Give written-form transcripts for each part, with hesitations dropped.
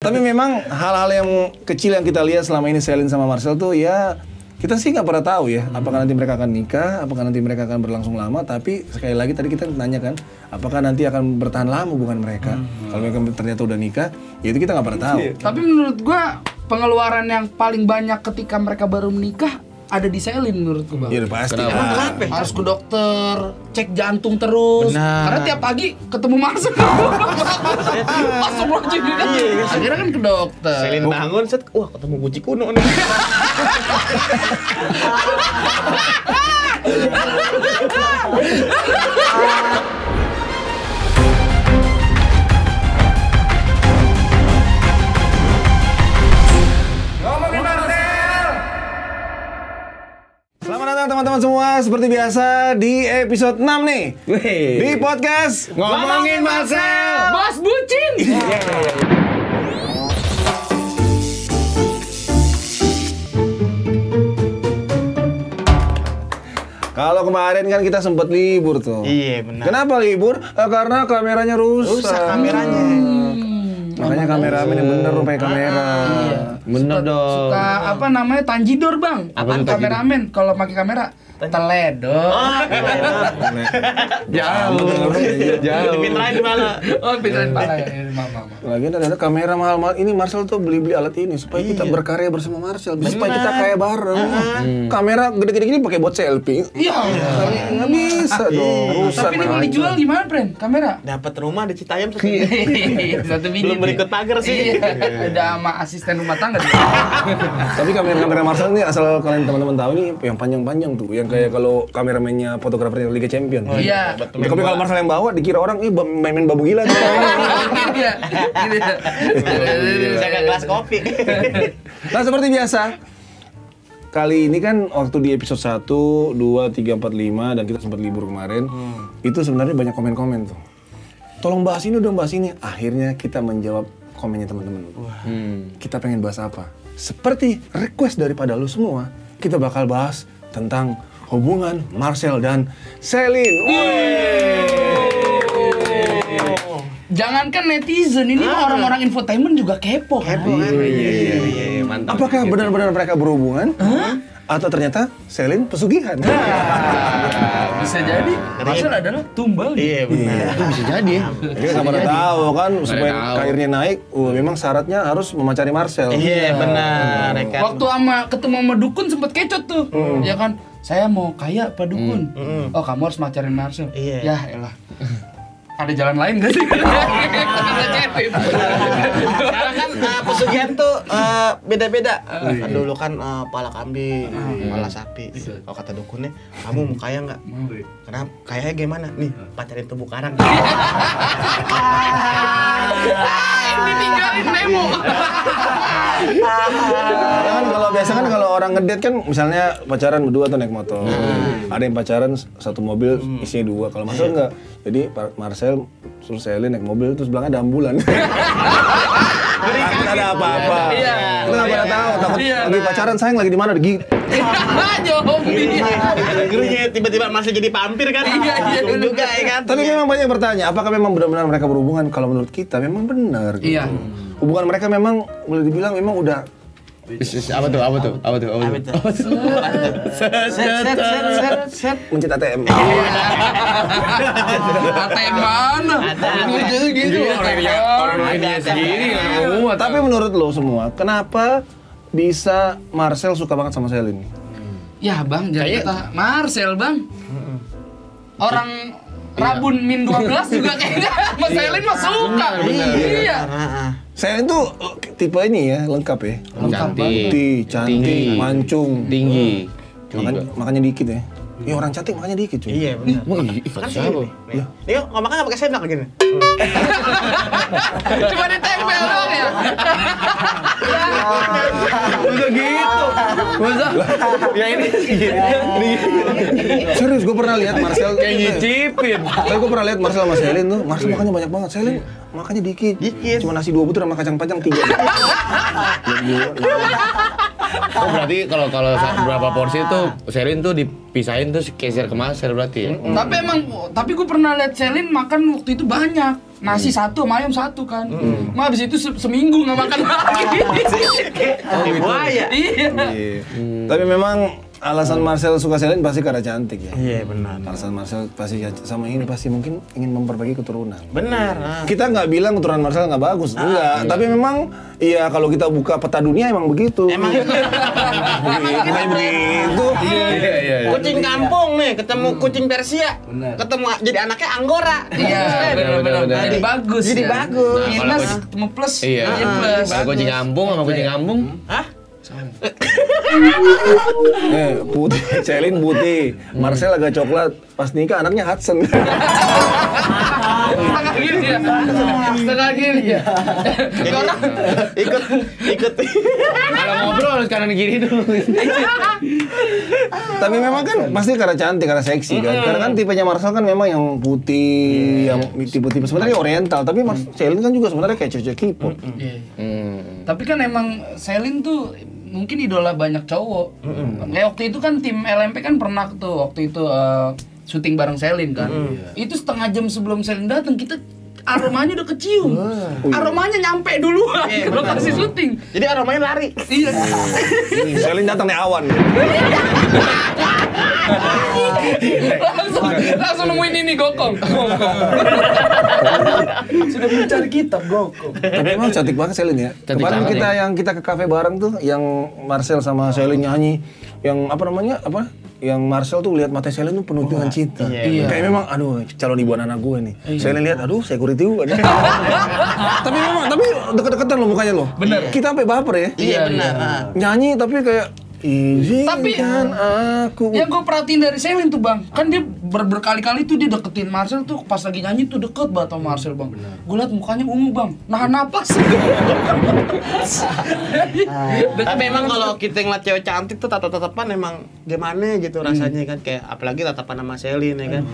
Tapi memang hal-hal yang kecil yang kita lihat selama ini Celine sama Marcel tuh ya kita sih nggak pernah tahu ya, apakah nanti mereka akan nikah, apakah nanti mereka akan berlangsung lama. Tapi sekali lagi tadi kita nanya kan, apakah nanti akan bertahan lama hubungan mereka? Kalau mereka ternyata udah nikah, ya itu kita nggak pernah tahu. Tapi menurut gua pengeluaran yang paling banyak ketika mereka baru menikah ada di Celine menurutku bang. Iya pasti. Kenapa? Harus ke dokter, cek jantung terus. Benar. Karena tiap pagi ketemu Marcel. Astagfirullahaladzim. Akhirnya kan ke dokter. Celine bangun set, wah ketemu Gucci kuno nih. Selamat datang teman-teman semua, seperti biasa di episode 6 nih. Di podcast Ngomongin Marcel. Bos bucin. Kalau kemarin kan kita sempat libur tuh. Iya benar. Kenapa libur? Karena kameranya rusak. Rusak kameranya. Makanya kameramen yang bener pakai kamera. Bener dong. Suka apa namanya tanjidor bang? Apa tuh kameramen kalau pakai kamera? Teledor. Jauh. Dipintrain malah. Oh pindahin pala ya. Maaf. Lagian ada kamera mahal-mahal. Ini Marcel tuh beli alat ini supaya kita berkarya bersama Marcel. Supaya kita kaya bareng. Kamera gede-gede gini pakai buat selfie. Iya. Nggak bisa dong. Rusak. Tapi ini kalau dijual gimana, Pren? Kamera? Dapat rumah di Citayam Satu biji. belum berikut pagar sih. Iya. Ada sama asisten rumah tangga. Tapi kamera Marcel ini asal kalian teman-teman tahu ini yang panjang-panjang tuh, yang kayak kalau kameramennya fotografernya Liga Champion. Iya. Tapi kalau Marcel yang bawa dikira orang main babu gila. Iya. Jaga gelas kopi. Nah seperti biasa, kali ini kan waktu di episode 1, 2, 3, 4, 5 dan kita sempat libur kemarin, itu sebenarnya banyak komen-komen tuh. Tolong bahas ini, udah bahas ini. Akhirnya kita menjawab komennya teman-teman. Kita pengen bahas apa? Seperti request daripada lu semua, kita bakal bahas tentang hubungan Marcel dan Celine. Jangankan netizen, ini orang-orang infotainment juga kepo kan? Iya, mantap. Apakah benar-benar mereka berhubungan? Atau ternyata Celine pesugihan? Bisa jadi Marcel adalah tumbal. Iya benar. Itu bisa jadi. Kita nggak pernah tahu kan, supaya karirnya naik, memang syaratnya harus memacari Marcel. Iya benar. Waktu ketemu sama dukun sempet kecot tuh, ya kan? Saya mau kaya Pak Dukun. Oh kamu harus macarin Marcel. Iya. Ya elah. Ada jalan lain gak sih? Sekarang kan pesugihan tuh beda-beda. Dulu kan pala kambing, pala sapi. Kalau kata dukunnya, kamu mau kaya nggak? Kenapa? Kayaknya gimana? Nih, pacarin tubuh karang. Ditinggalin Nemo. Kan kalau biasa kan kalau orang ngedate kan misalnya pacaran berdua atau naik motor. Ada yang pacaran satu mobil isinya 2. Kalau Marcel enggak. Jadi Marcel suruh Celine naik mobil terus belakangnya ada ambulan. Takut ada apa-apa. Iya. Kita nggak pernah tahu. Takut lagi pacaran sayang lagi di mana lagi. Gurunya tiba-tiba Marcel jadi vampir kan? Iya juga ya kan. Tapi memang banyak yang bertanya, apakah memang benar-benar mereka berhubungan? Kalau menurut kita memang benar. Gitu. Iya. Hubungan mereka memang boleh dibilang memang udah Set. mencet ATM. ATM mana? Gitu. Orang dia segini Tapi menurut lo semua, kenapa bisa Marcel suka banget sama Celine? Ya bang, jadi kita Marcel bang. Orang Rabun min 12 juga kayaknya sama Celine mah suka. Iya. Celine tuh tipe ini ya, lengkap ya. Cantik, cantik, mancung, tinggi. makanya dikit ya. Ya orang cantik makanya dikit cuy. Iya benar. Kan siapa? Nih ngomongnya nggak pakai sendok gini. Cuma ditempel doang ya. Udah gitu. Masa? Ya ini Serius gue pernah lihat Marcel kayak nyicipin. Tapi gue pernah lihat Marcel sama Celine tuh. Marcel makannya banyak banget, Celine makannya dikit. Cuma nasi 2 butir sama kacang panjang 3. Oh berarti kalau berapa porsi itu Celine tuh dipisahin tuh geser ke Marcel berarti ya? Tapi gue pernah lihat Celine makan waktu itu banyak. nasi satu sama ayam satu kan. Mah habis itu seminggu nggak makan lagi. Buaya. Iya. Iya. Tapi memang alasan Marcel suka Celine pasti karena cantik ya. Iya benar. Alasan Marcel pasti sama ini pasti mungkin ingin memperbaiki keturunan. Benar. Kita nggak bilang keturunan Marcel nggak bagus, enggak. Tapi memang, iya kalau kita buka peta dunia emang begitu. Emang kayak begitu. Iya. kucing kampung nih ketemu kucing Persia, ketemu jadi anaknya Anggora. Iya, benar. Jadi bagus. Jadi ya. bagus. Nah, Minus kalau ketemu plus. Iya. Plus. Kalau kucing kampung sama kucing kampung. Hah? Putih, Celine putih, Marcel agak coklat. Pas nikah anaknya Hudson. Setengah gini ya. Setengah gini ya. Ikut. Kalau ngobrol harus kanan kiri dulu. Tapi memang kan pasti karena cantik, karena seksi kan. Karena kan tipenya Marcel kan memang yang putih, yang tipe-tipe sebenarnya oriental. Tapi Celine kan juga sebenarnya kayak cewek K-pop. Tapi kan emang Celine tuh mungkin idola banyak cowok. Kayak waktu itu kan tim LMP kan pernah tuh waktu itu syuting bareng Celine kan. Itu setengah jam sebelum Celine datang kita aromanya udah kecium. Aromanya nyampe duluan ke lokasi syuting. Jadi aromanya lari. Iya. Celine datang nih awan. langsung nemuin ini gokong. Sudah mencari kitab gokong. Tapi emang cantik banget Celine ya. Cantik Kemarin banget kita yang kita ke kafe bareng tuh, yang Marcel sama Celine nyanyi, yang apa namanya apa? Yang Marcel tuh lihat mata Celine tuh penuh dengan cinta. Iya. Kayak memang, aduh calon ibu anak gue nih. Celine lihat, aduh security gue. Tapi memang, tapi deket-deketan loh mukanya loh. Bener. Kita sampai baper ya. Iya benar. Nyanyi tapi kayak izinkan aku. Yang gue perhatiin dari Celine tuh bang, kan dia berkali-kali tuh dia deketin Marcel tuh pas lagi nyanyi tuh deket banget sama Marcel bang. Gue liat mukanya ungu bang, nahan napas. Tapi memang kalau kita ngeliat cewek cantik tuh tatap-tatapan emang gimana gitu rasanya kan, kayak apalagi tatapan sama Celine ya kan.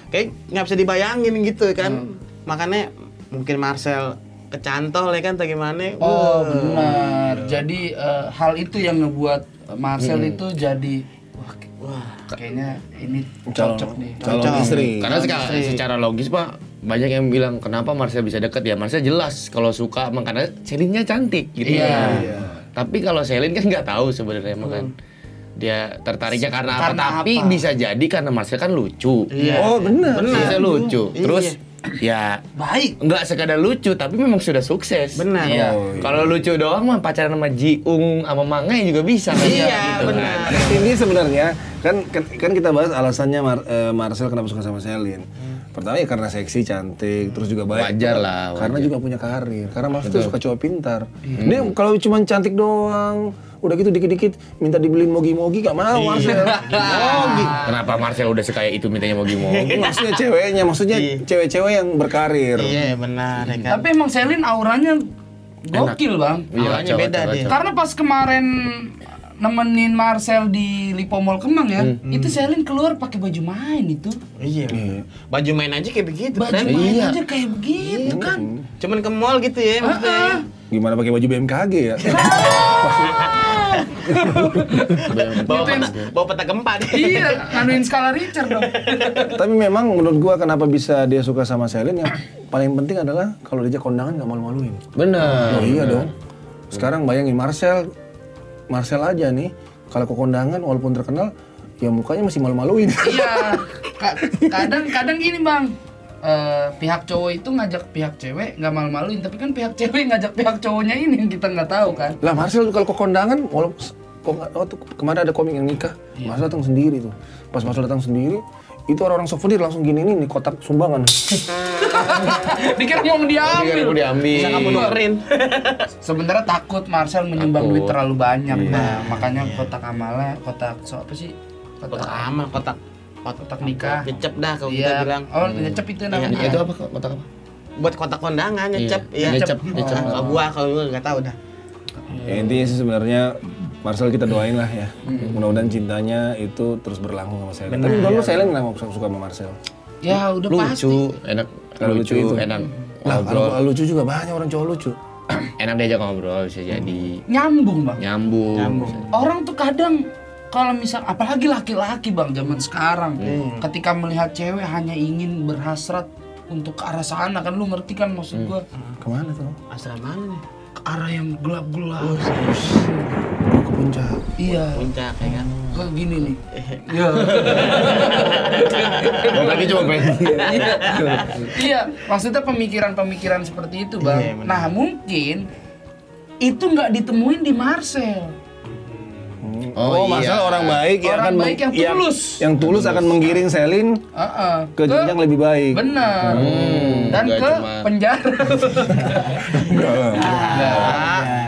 Kayak nggak bisa dibayangin gitu kan. Makanya mungkin Marcel kecantol ya kan atau gimana. Oh benar. Jadi hal itu yang ngebuat Marcel itu jadi wah kayaknya ini cocok nih. Calon istri. Karena secara logis Pak, banyak yang bilang kenapa Marcel bisa deket ya. Marcel jelas kalau suka emang karena Celine-nya cantik gitu. Iya. Tapi kalau Celine kan nggak tahu sebenarnya emang kan. Dia tertariknya karena apa? Karena Tapi apa? bisa jadi karena Marcel kan lucu. Iya. Oh benar. Bisa lucu. Iya. Terus ya Baik. nggak sekadar lucu tapi memang sudah sukses. Benar. Iya. Kalau lucu doang mah pacaran sama Jiung sama Mangai juga bisa kan. Iya, Gitu benar. kan. Ini sebenarnya kan kita bahas alasannya Marcel kenapa suka sama Celine. Pertama ya karena seksi, cantik, terus juga baik. Wajar lah, Karena juga punya karir. Karena Marcel tuh suka cowok pintar. Dia kalau cuma cantik doang, udah gitu dikit-dikit minta dibeliin mogi-mogi gak mau Marcel. Mogi. Kenapa Marcel udah sekaya itu mintanya mogi-mogi? Maksudnya ceweknya, maksudnya cewek-cewek yang berkarir. Iya benar ya kan. Tapi emang Celine auranya gokil bang. Iya, Awalnya beda dia. Karena pas kemarin nemenin Marcel di Lipo Mall Kemang ya, itu Celine keluar pakai baju main itu. Iya. Baju main aja kayak begitu. Baju Keren. main Iya. aja kayak begitu kan. Cuman ke mall gitu ya maksudnya. Gimana pakai baju BMKG ya? Bawa peta gempa dia. Iya, nganuin skala Richter dong. Tapi memang menurut gua kenapa bisa dia suka sama Celine, yang paling penting adalah kalau diajak kondangan gak malu-maluin. Benar. Oh iya dong. Sekarang bayangin Marcel aja nih, kalau ke kondangan walaupun terkenal, ya mukanya masih malu-maluin. Iya. Kadang gini bang. Pihak cowok itu ngajak pihak cewek nggak malu-maluin, tapi kan pihak cewek ngajak pihak cowoknya ini yang kita nggak tahu kan. Lah Marcel tuh kalau ke kondangan, tuh kemarin ada komik yang nikah, Marcel datang sendiri tuh. Pas Marcel datang sendiri, itu orang-orang souvenir langsung gini nih kotak sumbangan. Dikira mau diambil. Diambil. Bisa kamu nukerin. Sebenarnya takut Marcel menyumbang Takut. duit terlalu banyak, nah makanya kotak amalnya, kotak apa sih? Kotak amal, kotak nikah. Nyecep dah kalau Iya. kita bilang. Oh, nyecep itu namanya. Itu apa kotak apa? Buat kotak kondangan nyecep. Iya, nyecep. Kalau gua nggak tahu dah. Ya intinya sih sebenarnya Marcel kita doain lah ya. Mudah-mudahan cintanya itu terus berlangsung sama Celine. Tapi dulu Celine kenapa suka sama Marcel? Ya udah pasti. Lucu, enak, Kalau lucu itu. enak Lah ngobrol, kalau lucu juga banyak orang cowok lucu. enak diajak ngobrol bisa jadi Nyambung bang. nyambung. Orang tuh kadang kalau misal apalagi laki-laki bang zaman sekarang ketika melihat cewek hanya ingin berhasrat untuk ke arah sana kan, lu ngerti kan maksud gua? Kemana tuh? Asrama mana nih? Ke arah yang gelap-gelap. Ke puncak. Iya. Puncak ya kan. Kayak gini nih. Iya. Lagi cuma pengen. Iya, maksudnya pemikiran-pemikiran seperti itu, Bang. Iya, benar. Nah, mungkin itu nggak ditemuin di Marcel. Oh, Marcel orang baik yang Orang akan baik yang tulus. yang tulus akan menggiring Selin ke jenjang lebih baik. Benar. Dan nggak ke cuma- penjara. Enggak lah.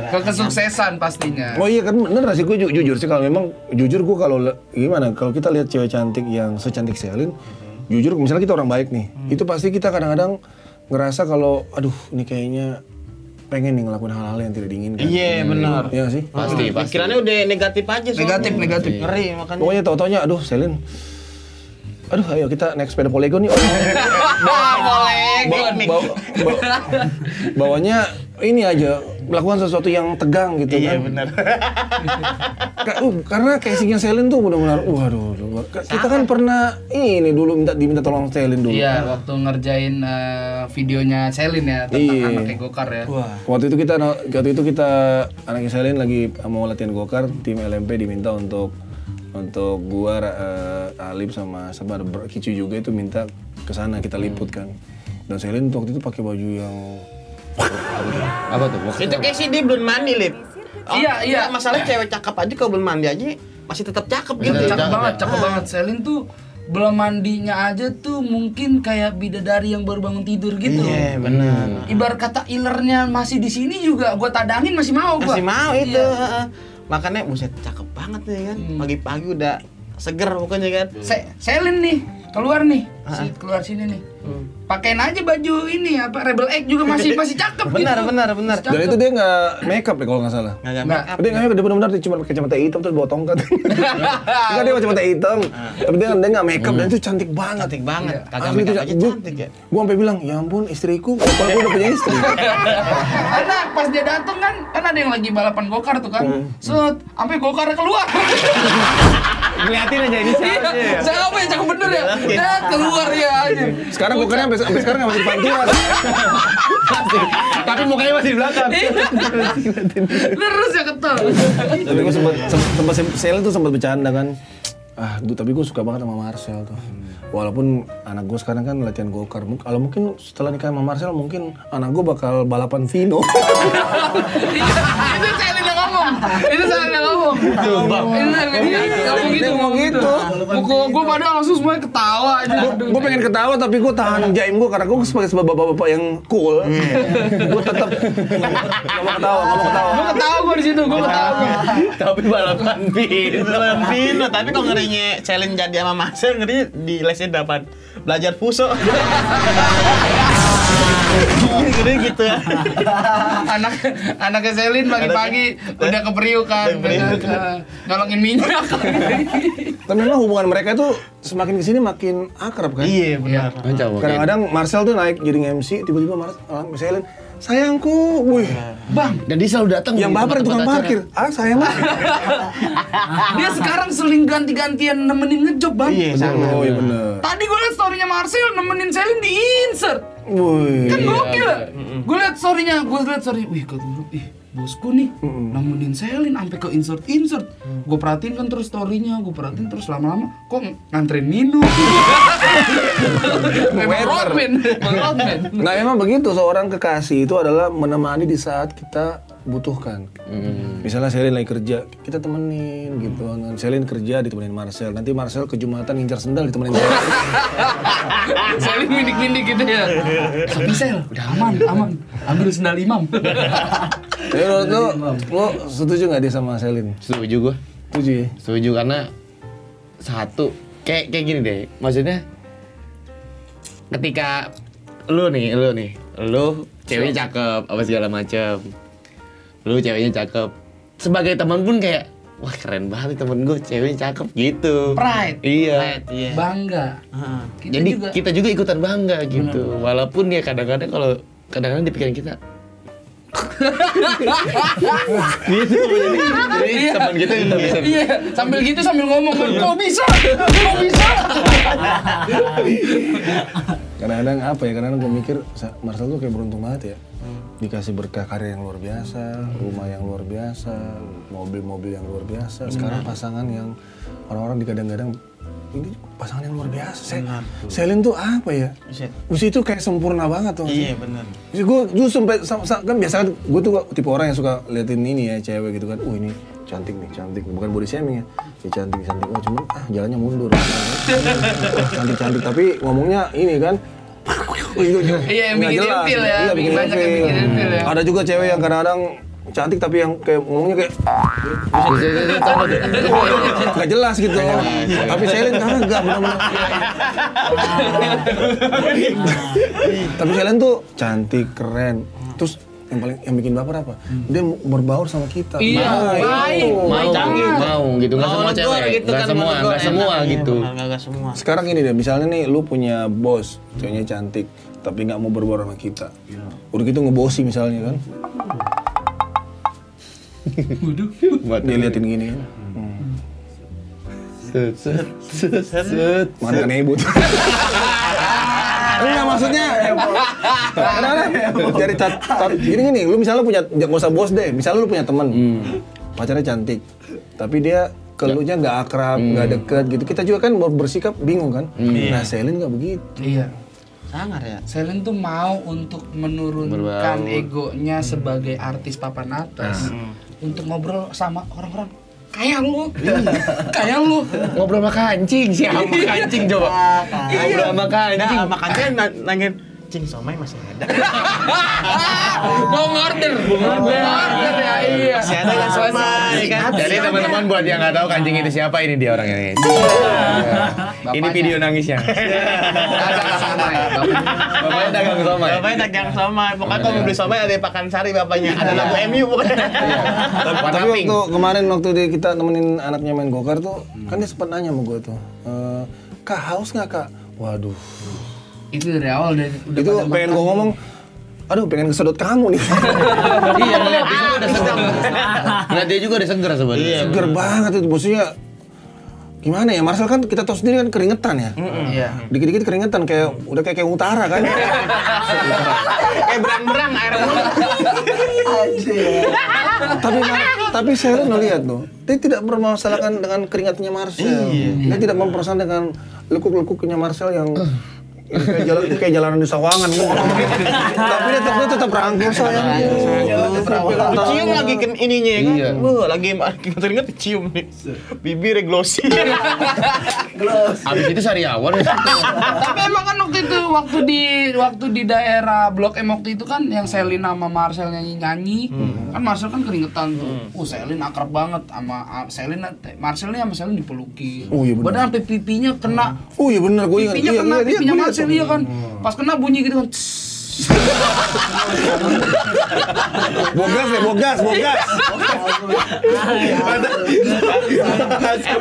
Ke kesuksesan pastinya. Oh iya kan bener sih, gue jujur sih kalau memang jujur gue kalau gimana kalau kita lihat cewek cantik yang secantik Selin, jujur misalnya kita orang baik nih, itu pasti kita kadang-kadang ngerasa kalau aduh ini kayaknya pengen nih ngelakuin hal-hal yang tidak diinginkan. Iya benar. Iya nggak sih? Pasti. Pikirannya udah negatif aja soalnya. Negatif. Ngeri makanya. Pokoknya tau-taunya aduh Selin, aduh ayo kita naik sepeda Polygon yuk. Bawanya ini aja melakukan sesuatu yang tegang gitu Iya kan. benar. Karena casingnya Selin tuh benar-benar waduh. Kita kan pernah ini dulu diminta tolong Selin dulu. Iya, waktu ngerjain videonya Selin ya tentang Iya. anaknya Gokar ya. Waktu itu kita anaknya Selin lagi mau latihan gokar, tim LMP diminta untuk gua Alip sama Kicu juga itu minta ke sana kita liput kan. Dan Selin waktu itu pakai baju yang Apa tuh? Itu kayak sih dia belum mandi, Lip. Iya. Masalahnya cewek cakep aja kalau belum mandi aja masih tetap cakep gitu. Cakep banget. Selin tuh belum mandinya aja tuh mungkin kayak bidadari yang baru bangun tidur gitu. Iya, benar. Ibarat kata ilernya masih di sini juga gua tadangin masih mau gua. Masih mau itu. Iya. Makanya buset cakep banget nih kan. Pagi-pagi udah seger pokoknya kan. Selin nih keluar nih, keluar sini nih. Pakein aja baju ini apa Rebel Egg juga masih cakep Benar, gitu. benar. dan itu dia nggak makeup deh kalau nggak salah. Nggak Nggak. make up. Dia nggak benar-benar dia cuma pakai kacamata hitam terus bawa tongkat. Enggak dia pakai kacamata hitam, tapi dia nggak makeup dan itu cantik banget. Cantik banget. Iya. Kagak Asli make itu up aja cantik ya. Gua sampai bilang, ya ampun istriku, kalau gua udah punya istri. Karena pas dia dateng kan ada yang lagi balapan gokar tuh kan. Set, sampai gokarnya keluar. Ngeliatin aja ini Iya, siapa yang cakep bener ya? Udah keluar ya aja. Sekarang gokarnya sampai sekarang nggak masih di pantulan. Tapi mukanya masih di belakang. Terus ya ketol. Tapi gue sempat Selin tuh sempat bercanda kan. Tapi gue suka banget sama Marcel tuh. Walaupun anak gue sekarang kan latihan gokar. Kalau mungkin setelah nikah sama Marcel mungkin anak gue bakal balapan Vino. Itu Selin yang ngomong. Itu Selin yang ngomong. Itu ngomong gitu. Gue pada langsung semuanya ketawa aja. Gue pengen ketawa tapi gue tahan jaim gue karena gue sebagai bapak-bapak yang cool. Gue tetap nggak mau ketawa. Gue ketawa gue di situ. Gue ketawa. Tapi balapan Vino. Tapi kok ngerinya challenge jadi sama Marcel ngeri di lesnya dapat belajar fuso. Ngeri gitu ya. Anaknya Selin pagi-pagi udah keperiukan, nolongin minyak. Tapi memang hubungan mereka itu semakin kesini makin akrab kan. Iya benar. Kadang-kadang Marcel tuh naik jadi MC, tiba-tiba Selin, sayangku, wih, Bang, Dan dia selalu datang. yang baper itu tukang parkir. Sayang mah. dia sekarang seling ganti-gantian nemenin ngejob, Bang. Iya sama. Oh iya bener. Tadi gue liat story-nya Marcel nemenin Selin di insert. Wih. Kan gokil ya? Gue liat story-nya, wih kata gue, bosku nih nemenin Selin sampai ke insert. Gue perhatiin kan terus story-nya, terus lama-lama kok nganterin minum. Memang roadman. Nah emang begitu, seorang kekasih itu adalah menemani di saat kita butuhkan. Misalnya Selin lagi kerja, kita temenin gitu. Selin kerja ditemenin Marcel, nanti Marcel ke Jumatan ngincar sendal ditemenin Selin. Selin mindik-mindik gitu ya. Tapi Sel, udah aman. Ambil sendal imam. Jadi lo setuju nggak dia sama Selin? Setuju gue. Setuju ya? Setuju karena satu kayak gini deh. Maksudnya ketika lu ceweknya cakep apa segala macam. Lu ceweknya cakep. Sebagai teman pun kayak wah keren banget temen gue ceweknya cakep gitu. Pride. Iya. Bangga. Jadi kita juga ikutan bangga gitu. Walaupun ya kadang-kadang di pikiran kita gitu jadi teman kita bisa Iya, sambil gitu sambil ngomong, kok bisa? Kadang-kadang apa ya, kadang-kadang gue mikir Marcel tuh kayak beruntung banget ya. Dikasih berkah karir yang luar biasa, rumah yang luar biasa, mobil-mobil yang luar biasa. Sekarang pasangan yang orang-orang digadang-gadang ini pasangan yang luar biasa. Selin tuh apa ya? Usi itu kayak sempurna banget tuh. Iya benar. Gue sampai kan biasa kan gue tuh tipe orang yang suka liatin ini ya cewek gitu kan. Ini cantik nih, cantik. Bukan body shaming ya. Ini cantik. Oh cuman jalannya mundur. Cantik-cantik tapi ngomongnya ini kan. Iya yang bikin ilfil ya. Iya bikin ilfil ya. Ada juga cewek yang kadang-kadang cantik tapi yang kayak ngomongnya kayak nggak jelas gitu. Tapi Selin karena nggak benar-benar. Tapi Selin tuh cantik, keren. Terus yang bikin baper apa? Dia berbaur sama kita. Iya, baik. Mau gitu. Nggak semua cewek. Nggak semua. Sekarang ini deh, misalnya nih lu punya bos, ceweknya cantik, tapi nggak mau berbaur sama kita. Udah gitu ngebosi misalnya kan. Dia liatin gini kan. Set. Mana kan ibu tuh. Enggak maksudnya. Jadi gini, lu misalnya punya, nggak usah bos deh. Misalnya lu punya teman, pacarnya cantik, tapi dia keluhnya nggak akrab, nggak deket gitu. Kita juga kan bersikap bingung kan. Nah Selin nggak begitu. Iya. Sangar ya. Selin tuh mau untuk menurunkan egonya sebagai artis papan atas untuk ngobrol sama orang-orang kayak lu. Kayak lu. Ngobrol sama kancing, siapa kancing coba? Ngobrol sama kancing. Nah, makanya nanya cing somai masih ada. Mau order ya, iya. Masih ada yang somai kan. Jadi teman-teman buat yang nggak tahu kancing itu siapa, ini dia orangnya nih. Ini video nangisnya. Dagang somai. Bapaknya dagang somai. Bapaknya dagang somai. Pokoknya kalau mau beli somai ada di Pakansari bapaknya. Ada lagu MU pokoknya. Tapi waktu kita nemenin anaknya main gokar tuh, kan dia sempat nanya sama gue tuh, Kak haus nggak kak? Waduh. Itu dari awal udah Itu pengen gue ngomong, aduh pengen kesedot kamu nih. Iya, ngeliat dia juga udah seger. Ngeliat dia juga udah seger sebenarnya. Seger banget itu, maksudnya gimana ya, Marcel kan kita tahu sendiri kan keringetan ya. Iya. Dikit-dikit keringetan kayak udah kayak utara kan. Kayak berang-berang air mulut. Tapi saya lihat tuh, dia tidak bermasalahkan dengan keringatnya Marcel. Dia tidak mempermasalahkan dengan lekuk-lekuknya Marcel yang kayak jalanan di Sawangan kan. Tapi dia tetap rangkul sayang. Cium lagi kan ininya kan. Lagi keringet cium nih. Bibirnya glossy. Abis itu Sariawan. Tapi emang kan waktu di daerah Blok M waktu itu kan yang Selin sama Marcel nyanyi. Kan Marcel kan keringetan tuh. Selin akrab banget sama Selin. Marcelnya sama Selin dipeluki. Oh iya benar. Padahal sampai pipinya kena. Oh iya benar, gue ingat. Pipinya kena, pipinya Marcel iya kan. Pas kena bunyi gitu kan. Bogas.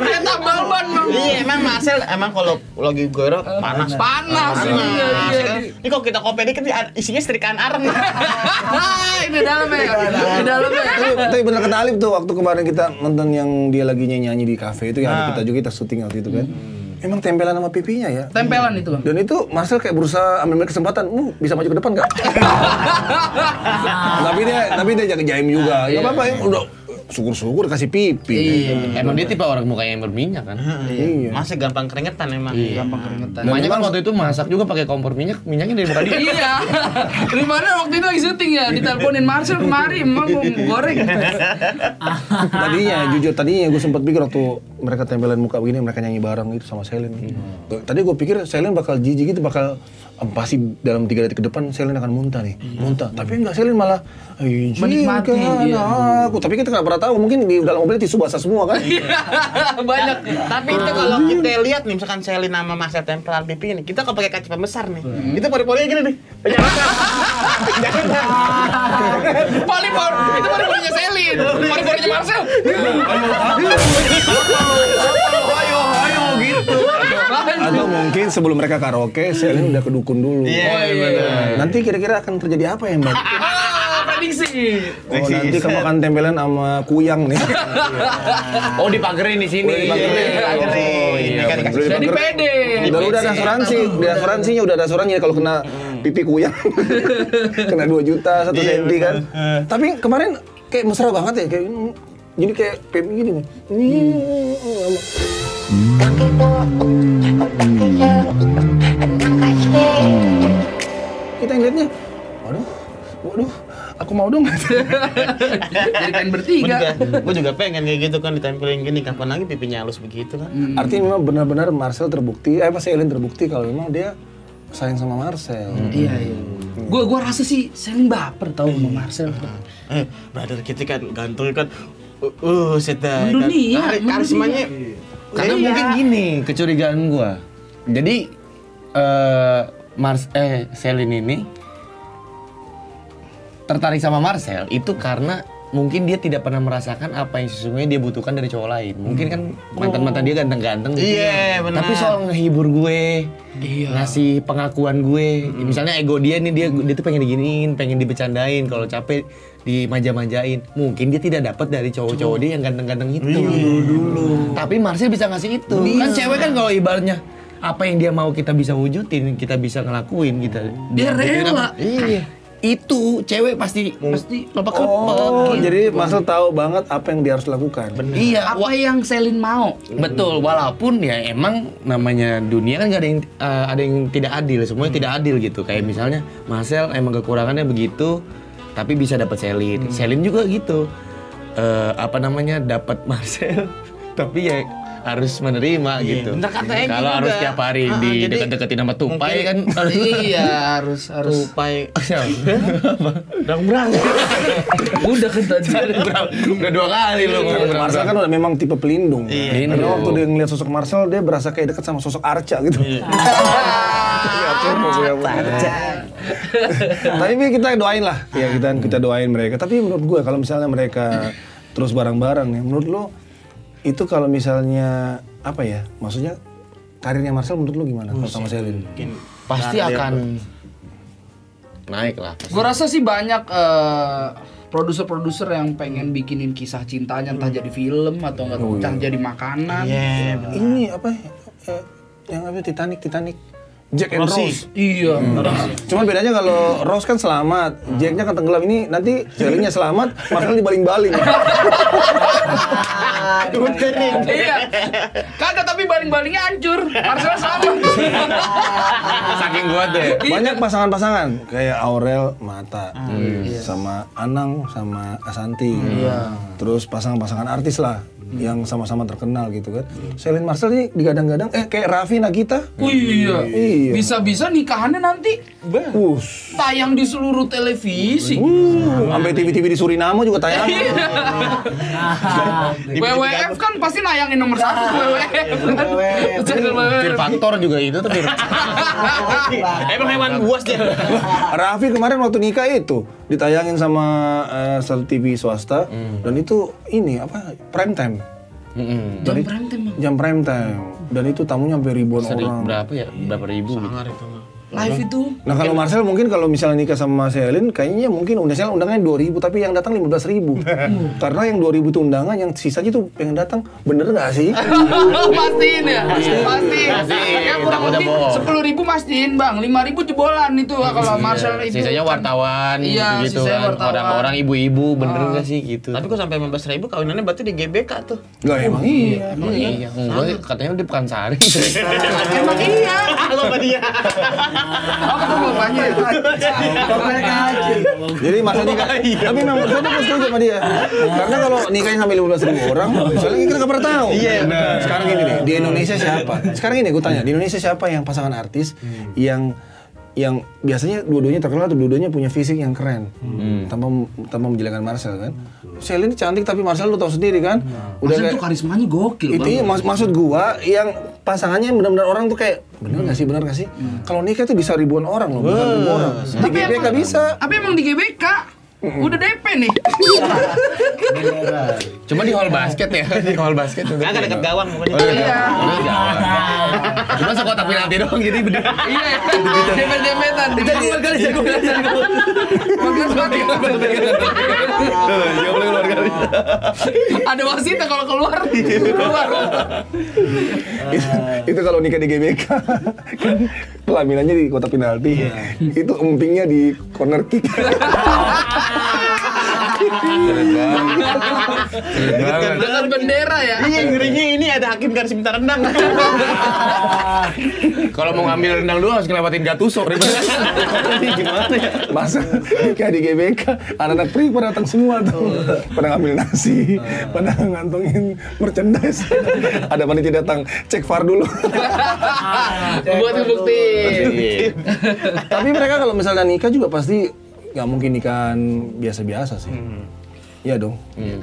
Kayak tambal ban bang. Iya emang Marcel kalau lagi goro panas. Iya. Ini kalau kita kopi dikit isinya setrikaan areng. Ini dalamnya. Tapi bener kata Alif tuh waktu kemarin kita nonton yang dia lagi nyanyi di kafe itu ya, kita juga kita syuting waktu itu kan. Emang tempelan sama pipinya ya? Tempelan itu bang. Dan itu Marcel kayak berusaha ambil kesempatan, bisa maju ke depan nggak? tapi dia jaga jaim juga. Nggak apa-apa ya, udah syukur-syukur kasih pipi. Iya. Emang dia tipe orang mukanya yang berminyak kan? Iya. Masih gampang keringetan emang. Gampang keringetan. Makanya kan waktu itu masak juga pakai kompor minyaknya dari muka dia. Iya. Di mana waktu itu lagi syuting ya, diteleponin Marcel kemari, emang mau goreng. Tadinya gue sempat pikir waktu mereka tempelan muka begini, mereka nyanyi bareng gitu sama Selin. Tadi gue pikir Selin bakal jijik gitu, bakal pasti dalam 3 detik ke depan Selin akan muntah nih, Tapi enggak, Selin malah menikmati. Aku. Tapi kita nggak pernah tahu, mungkin di dalam mobil tisu basah semua kan? Banyak. Tapi itu kalau kita lihat nih, misalkan Selin sama Marcel tempelan pipi nih, kita kalau pakai kaca pembesar nih, itu pori-porinya gini nih. Itu pori-porinya Selin, pori-porinya Marcel. Ayo gitu. Atau mungkin sebelum mereka karaoke, Selin udah ke dukun dulu. Iya. Nanti kira-kira akan terjadi apa ya Mbak? Prediksi. Oh, nanti kamu akan tempelan sama kuyang nih. Oh, dipagerin di sini. Pagerin. Ini kan dikasih. Jadi pede. Udah ada asuransi, di asuransinya udah ada asuransinya kalau kena pipi kuyang. Kena 2 juta 1 senti kan. Tapi kemarin kayak mesra banget ya, kayak jadi kayak pipi gini nih. Kita ngeliatnya, waduh, aku mau dong. Jadi pengen bertiga. Gue juga pengen kayak gitu kan ditempelin gini, kapan lagi pipinya halus begitu kan. Artinya memang benar-benar Marcel terbukti, Selin terbukti kalau memang dia sayang sama Marcel. Iya. Gua rasa sih Selin baper tau sama Marcel. Brother kita kan ganteng kan. Seta. Mendunia. Karismanya. Karena mungkin gini kecurigaan gua. Jadi Selin ini tertarik sama Marcel itu karena mungkin dia tidak pernah merasakan apa yang sesungguhnya dia butuhkan dari cowok lain. Mungkin kan mantan-mantan dia ganteng-ganteng. Iya, benar. Tapi soal ngehibur gue, ngasih pengakuan gue. Misalnya ego dia nih dia tuh pengen diginiin, pengen dibecandain, kalau capek dimanja-manjain. Mungkin dia tidak dapat dari cowok-cowok dia yang ganteng-ganteng itu. Dulu. Tapi Marcel bisa ngasih itu. Kan cewek kan kalau ibaratnya apa yang dia mau kita bisa wujudin, kita bisa ngelakuin kita. Dia rela. Iya. Itu cewek pasti lepek-lepek. Oh, jadi Marcel tahu banget apa yang dia harus lakukan. Iya, Apa yang Selin mau? betul. Walaupun ya emang namanya dunia kan nggak ada yang tidak adil, semuanya tidak adil gitu. Kayak misalnya Marcel emang kekurangannya begitu, tapi bisa dapat Selin. Selin juga gitu. Dapat Marcel, tapi ya harus menerima gitu. bener katanya Kalau gitu harus juga. tiap hari Jadi dideket-deketin sama tupai kan. Iya, harus. Tupai. Berang-berang. Udah kan tadi. Udah 2 kali lo ngomong Marcel kan udah memang tipe pelindung. Iya. Karena waktu dia ngeliat sosok Marcel, dia berasa kayak deket sama sosok Arca gitu. Tapi kita doain lah, ya kita doain mereka. Tapi menurut gue kalau misalnya mereka terus bareng-bareng nih, menurut lo itu kalau misalnya apa ya? Maksudnya karirnya Marcel menurut lo gimana kalau sama Selin? Pasti akan naik lah. Gue rasa sih banyak produser-produser yang pengen bikinin kisah cintanya entah jadi film atau entah jadi makanan. Iya, Ini apa? Yang apa Titanic? Jack and Rose. Iya. Cuman bedanya kalau Rose kan selamat, Jacknya kan tenggelam. Ini nanti Selinnya selamat, Marcel dibaling-baling. Iya. Kagak tapi baling-balingnya hancur. Marcel sama. Saking kuat deh. Banyak pasangan-pasangan kayak Aurel Mata, sama Anang sama Asanti. Terus pasangan-pasangan artis lah yang sama-sama terkenal gitu kan. Selin Marcel ini digadang-gadang kayak Raffi Nagita. Iya. Bisa-bisa nikahannya nanti tayang di seluruh televisi. Sampai TV-TV di Suriname juga tayang. WWF kan pasti nayangin nomor 1 WWF. Channel WWF. Fear Factor juga itu tuh. Emang hewan buas dia. Raffi kemarin waktu nikah itu ditayangin sama satu TV swasta dan itu ini apa prime time. Jam prime time. Jam prime time dan itu tamunya sampai ribuan orang. Berapa ribu gitu. Live itu. Nah kalau Marcel mungkin kalau misalnya nikah sama Selin kayaknya mungkin undangannya 2.000 tapi yang datang 15.000. Karena yang 2.000 itu undangan, yang sisanya tuh pengen datang. Bener nggak sih? Pastiin ya? Pastiin. Ya kurang takutnya lebih 10.000 pastiin bang, 5.000 jebolan itu kalau Marcel itu. Sisanya wartawan Iya, gitu sisanya kan. wartawan. Orang-orang ibu-ibu bener nggak sih gitu. Tapi kok sampai 15.000 kawinannya berarti di GBK tuh. Lah emang iya. Iya, enggak katanya di Pekansari. Emang iya. Halo Mbak dia. Oh ketemu bapaknya ya? Jadi Marcel nikah. Tapi memang saya tuh setuju sama dia. Karena kalau nikahnya sampai 15.000 orang, soalnya kita nggak pernah tahu. Iya, benar. Sekarang gini nih, di Indonesia siapa? Sekarang ini gue tanya, di Indonesia siapa yang pasangan artis yang biasanya dua-duanya terkenal atau dua-duanya punya fisik yang keren tanpa menjelekkan Marcel kan. Selin cantik tapi Marcel lu tahu sendiri kan. Udah Marcel kayak tuh karismanya gokil itu banget. maksud gua yang pasangannya benar-benar orang tuh kayak bener nggak sih? Kalau nikah tuh bisa ribuan orang loh, bukan ribuan orang. Di GBK bisa. Tapi emang di GBK udah DP nih. Cuma di hall basket ya, di hall basket. Kagak deket gawang pokoknya. Iya. Cuma sekotak penalti doang jadi beda. Iya, dempet-dempetan. Jago kali. Makan sepatu. Ada wasitnya kalau keluar. Itu kalau nikah di GBK kan pelaminannya di kotak penalti. Itu empingnya di corner kick. Dengan bendera ya. Iya, ngerinya ini ada hakim garis minta rendang. Kalau mau ngambil rendang dulu harus ngelewatin Gattuso. Gimana ya? Masa nikah di GBK, anak-anak pri pada datang semua tuh. Pada ngambil nasi, pada ngantongin merchandise. Ada panitia datang, cek VAR dulu. Buat bukti. Tapi mereka kalau misalnya nikah juga pasti nggak mungkin nikahan biasa-biasa sih. Iya dong.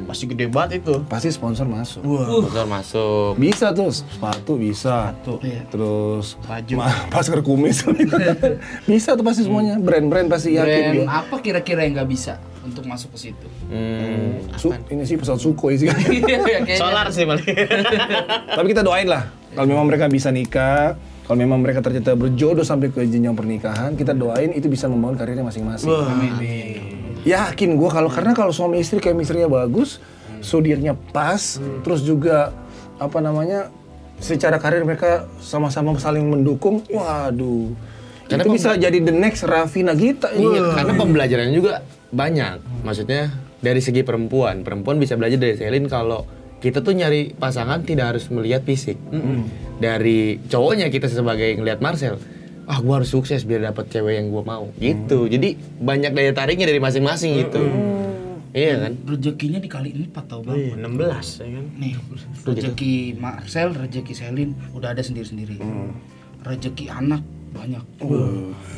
Pasti gede banget itu. Pasti sponsor masuk. Motor masuk. Bisa tuh, sepatu bisa. Iya. Terus Baju. masker kumis. Bisa tuh pasti semuanya. Brand-brand pasti yakin Brand dia. apa kira-kira yang nggak bisa untuk masuk ke situ? Ini sih pesawat Sukhoi sih. Iya, kayaknya. Solar sih paling. Tapi kita doain lah. Kalau memang mereka bisa nikah, kalau memang mereka ternyata berjodoh sampai ke jenjang pernikahan, kita doain itu bisa membangun karirnya masing-masing. Yakin gue karena kalau suami istri chemistry-nya bagus, sudirnya pas, terus juga apa namanya secara karir mereka sama-sama saling mendukung. Waduh, Karena itu bisa jadi the next Raffi Nagita. Iya, karena pembelajarannya juga banyak. Maksudnya dari segi perempuan bisa belajar dari Selin kalau kita tuh nyari pasangan tidak harus melihat fisik. Dari cowoknya kita sebagai ngelihat Marcel, gua harus sukses biar dapat cewek yang gua mau. Gitu. Jadi banyak daya tariknya dari masing-masing gitu. Iya kan? Rezekinya dikali 4 tau bang. Iya, 16 ya kan. Nih, rezeki Marcel, rezeki Selin udah ada sendiri-sendiri. Rezeki anak banyak.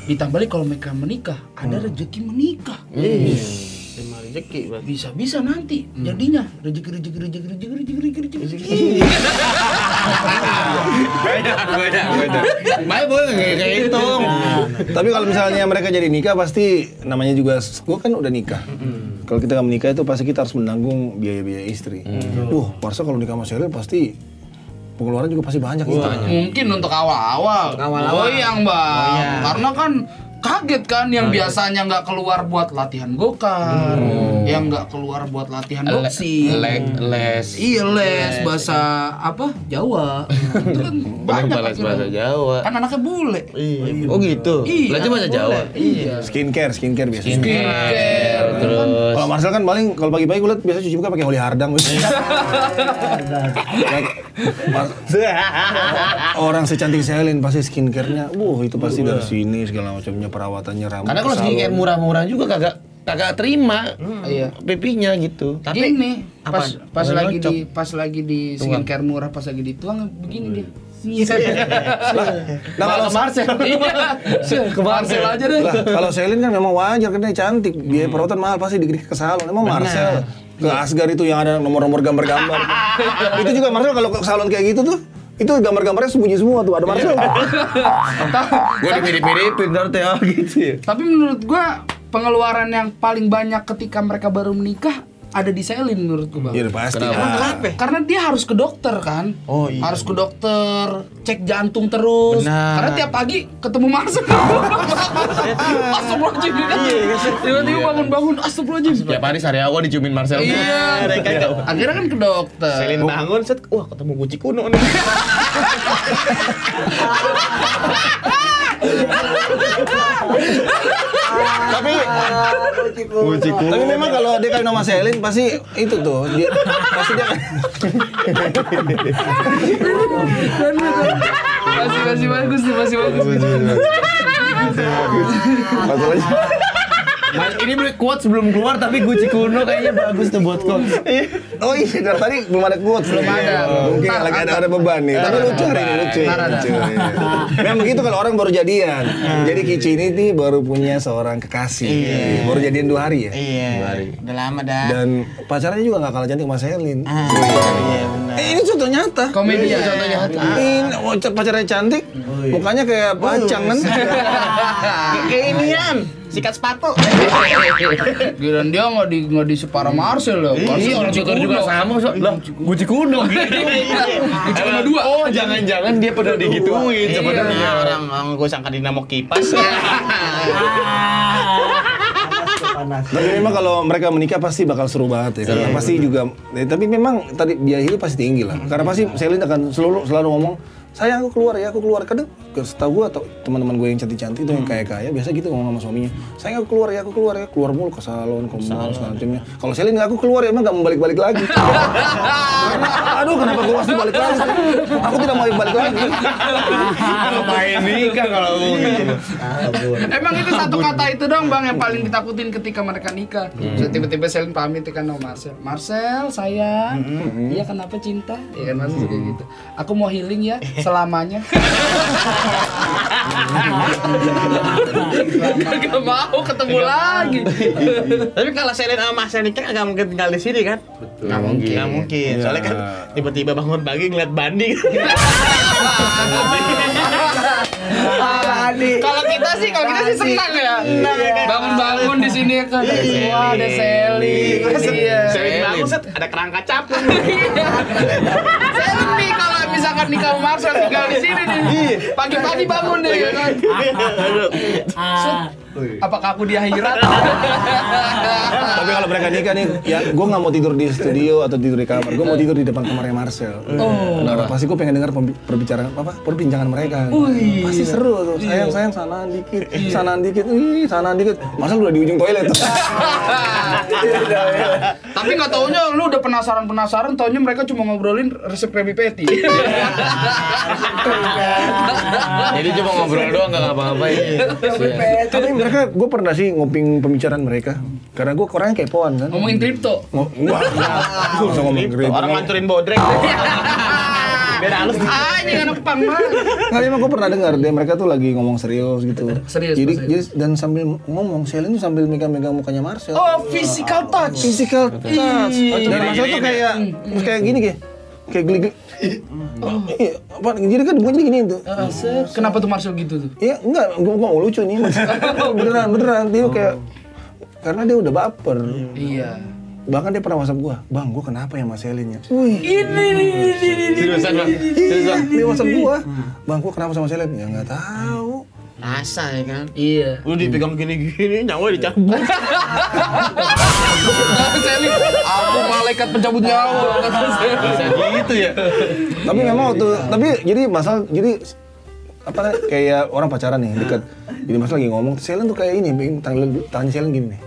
Ditambah lagi kalau mereka menikah, ada rezeki menikah. Lima rezeki berarti. Bisa-bisa nanti jadinya rezeki. Baik boleh kayak itu. Tapi kalau misalnya mereka jadi nikah pasti namanya juga, gue kan udah nikah. Kalau kita nggak menikah itu pasti kita harus menanggung biaya-biaya istri. Marcel kalau nikah sama Sheryl pasti pengeluaran juga pasti banyak. Mungkin untuk awal-awal. Goyang bang. Karena kan kaget kan yang biasanya nggak keluar buat latihan gokar, yang nggak keluar buat latihan boxing, Les. Iya les bahasa apa Jawa. Itu kan banyak bahasa Jawa. Kan anaknya bule. Oh gitu. Iya. Belajar bahasa bule. Jawa. Iya. Skincare biasanya. Skincare. Terus Kalau Marcel kan paling kalau pagi-pagi gue liat biasanya cuci muka pakai Holy Hardang. Orang secantik Selin pasti skincare-nya, itu pasti dari sini segala macamnya, perawatannya rambut. karena kalau skincare murah-murah juga kagak terima Iya. pipinya gitu. Tapi ini pas Nggak lagi di skincare murah pas lagi dituang begini dia. Nah kalau Marcel. Ke Marcel aja deh. lah, kalau Selin kan memang wajar karena dia cantik, biaya perawatan mahal pasti dikit ke salon. Emang Marcel ke Asgar itu yang ada nomor-nomor gambar-gambar. Itu juga Marcel kalau ke salon kayak gitu tuh, itu gambar-gambarnya sembunyi semua tuh, ada Marcel. Gua dimirip-miripin ntar teh gitu ya. Tapi menurut gua pengeluaran yang paling banyak ketika mereka baru menikah ada di Selin menurutku bang. Iya pasti. Karena dia harus ke dokter kan. Oh, iya. Harus ke dokter, cek jantung terus. Benar. Karena tiap pagi ketemu Marcel. Astagfirullahaladzim. Tiba-tiba bangun-bangun, astagfirullahaladzim. Tiap hari Saryawa diciumin Marcel. Iya, akhirnya kan ke dokter. Selin bangun set, wah ketemu Guci kuno nih. Tapi memang kalau dia kawin sama Selin pasti itu tuh, pasti dia Masih bagus tuh, masih bagus. masalahnya. Ini beli quote sebelum keluar tapi Gucci kuno kayaknya bagus tuh buat quote. Oh iya, dari tadi belum ada quote. Belum ada. Mungkin lagi ada beban nih. Tapi lucu hari ini, lucu. Memang begitu kalau orang baru jadian. Jadi Kici ini nih baru punya seorang kekasih. Baru jadian 2 hari ya? Iya. Udah lama dah. Dan pacarnya juga gak kalah cantik sama Selin. Iya benar. Ini contoh nyata. Komedi ya. Ini pacarnya cantik, mukanya kayak bacang kan? Kayak inian. sikat sepatu. Giliran dia nggak di separa Marcel loh. Iya, orang tutor juga sama. Lah, Guci kuno gitu. Guci kuno 2. Oh, jangan-jangan dia pernah digituin sebenarnya. Orang gue sangka dinamo kipas. Tapi memang kalau mereka menikah pasti bakal seru banget ya. Karena pasti juga, tapi memang tadi biaya hidup pasti tinggi lah. Karena pasti Selin akan selalu ngomong, sayang aku keluar. Kadang setahu gue atau teman-teman gue yang cantik-cantik itu yang kaya-kaya biasa gitu ngomong sama suaminya, sayang aku keluar ya, keluar mulu ke salon, ke mall, segala macamnya. Kalau Selin aku keluar ya emang gak mau balik-balik lagi. Karena aduh kenapa gue pasti balik lagi? Aku tidak mau balik lagi. Ngapain nikah kalau gitu. Emang itu satu kata itu dong bang yang paling ditakutin ketika mereka nikah. So, tiba-tiba Selin pamit kan sama Marcel sayang, iya kenapa cinta? Iya kan masih kayak gitu. Aku mau healing ya selamanya. Gak mau ketemu lagi. Tapi kalau Selin sama Marcel nikah agak mungkin tinggal di sini kan? Nggak mungkin. Nggak mungkin. Soalnya kan tiba-tiba bangun pagi ngeliat Bandi. Kalau kita sih senang ya. Bangun-bangun di sini kan. Wah, ada Selin. Selin bangun set ada kerangka capung. Selin nih kalau misalkan nikah sama Marcel tinggal di sini nih. Pagi-pagi bangun deh ya kan. Apakah aku di akhirat? Tapi kalau mereka nikah nih, ya gue nggak mau tidur di studio atau tidur di kamar, gue mau tidur di depan kamarnya Marcel. Nah, pasti gue pengen dengar perbincangan mereka. Pasti seru tuh. Sayang sanaan dikit. Marcel udah di ujung toilet tuh. Tapi nggak taunya lu udah penasaran, taunya mereka cuma ngobrolin resep Krabby Patty. Jadi cuma ngobrol doang nggak ngapa-ngapain. Tapi mereka, gue pernah sih ngoping pembicaraan mereka. Karena gue orangnya kepoan kan. Ngomongin kripto. Gue bisa ngomong kripto. Orang ngancurin bodrek. Biar halus. Ini anak pang banget. Nggak, emang gue pernah dengar dia mereka tuh lagi ngomong serius gitu. Serius. Jadi dan sambil ngomong, Selin tuh sambil megang-megang mukanya Marcel. Oh, physical touch. Dan Marcel tuh kayak gini kayak geli. Iya, apa? Jadi kan bukan gini tuh. Kenapa tuh Marcel gitu tuh? Iya, enggak, gue mau lucu nih. beneran dia kayak karena dia udah baper. Iya. Bahkan dia pernah WhatsApp gua, "Bang, gua kenapa ya sama Selin ya?" Ini. Seriusan bang. Dia WhatsApp gua, "Bang, gua kenapa sama Selin?" Ya enggak tahu. Rasa ya kan? Iya. Lu dipegang gini-gini nyawa dicabut. Selin, aku malaikat pencabut nyawa. Bisa gitu ya. Tapi memang jadi apa kayak orang pacaran nih dekat. Jadi Mas lagi ngomong, Selin tuh kayak ini, tanya Selin gini nih.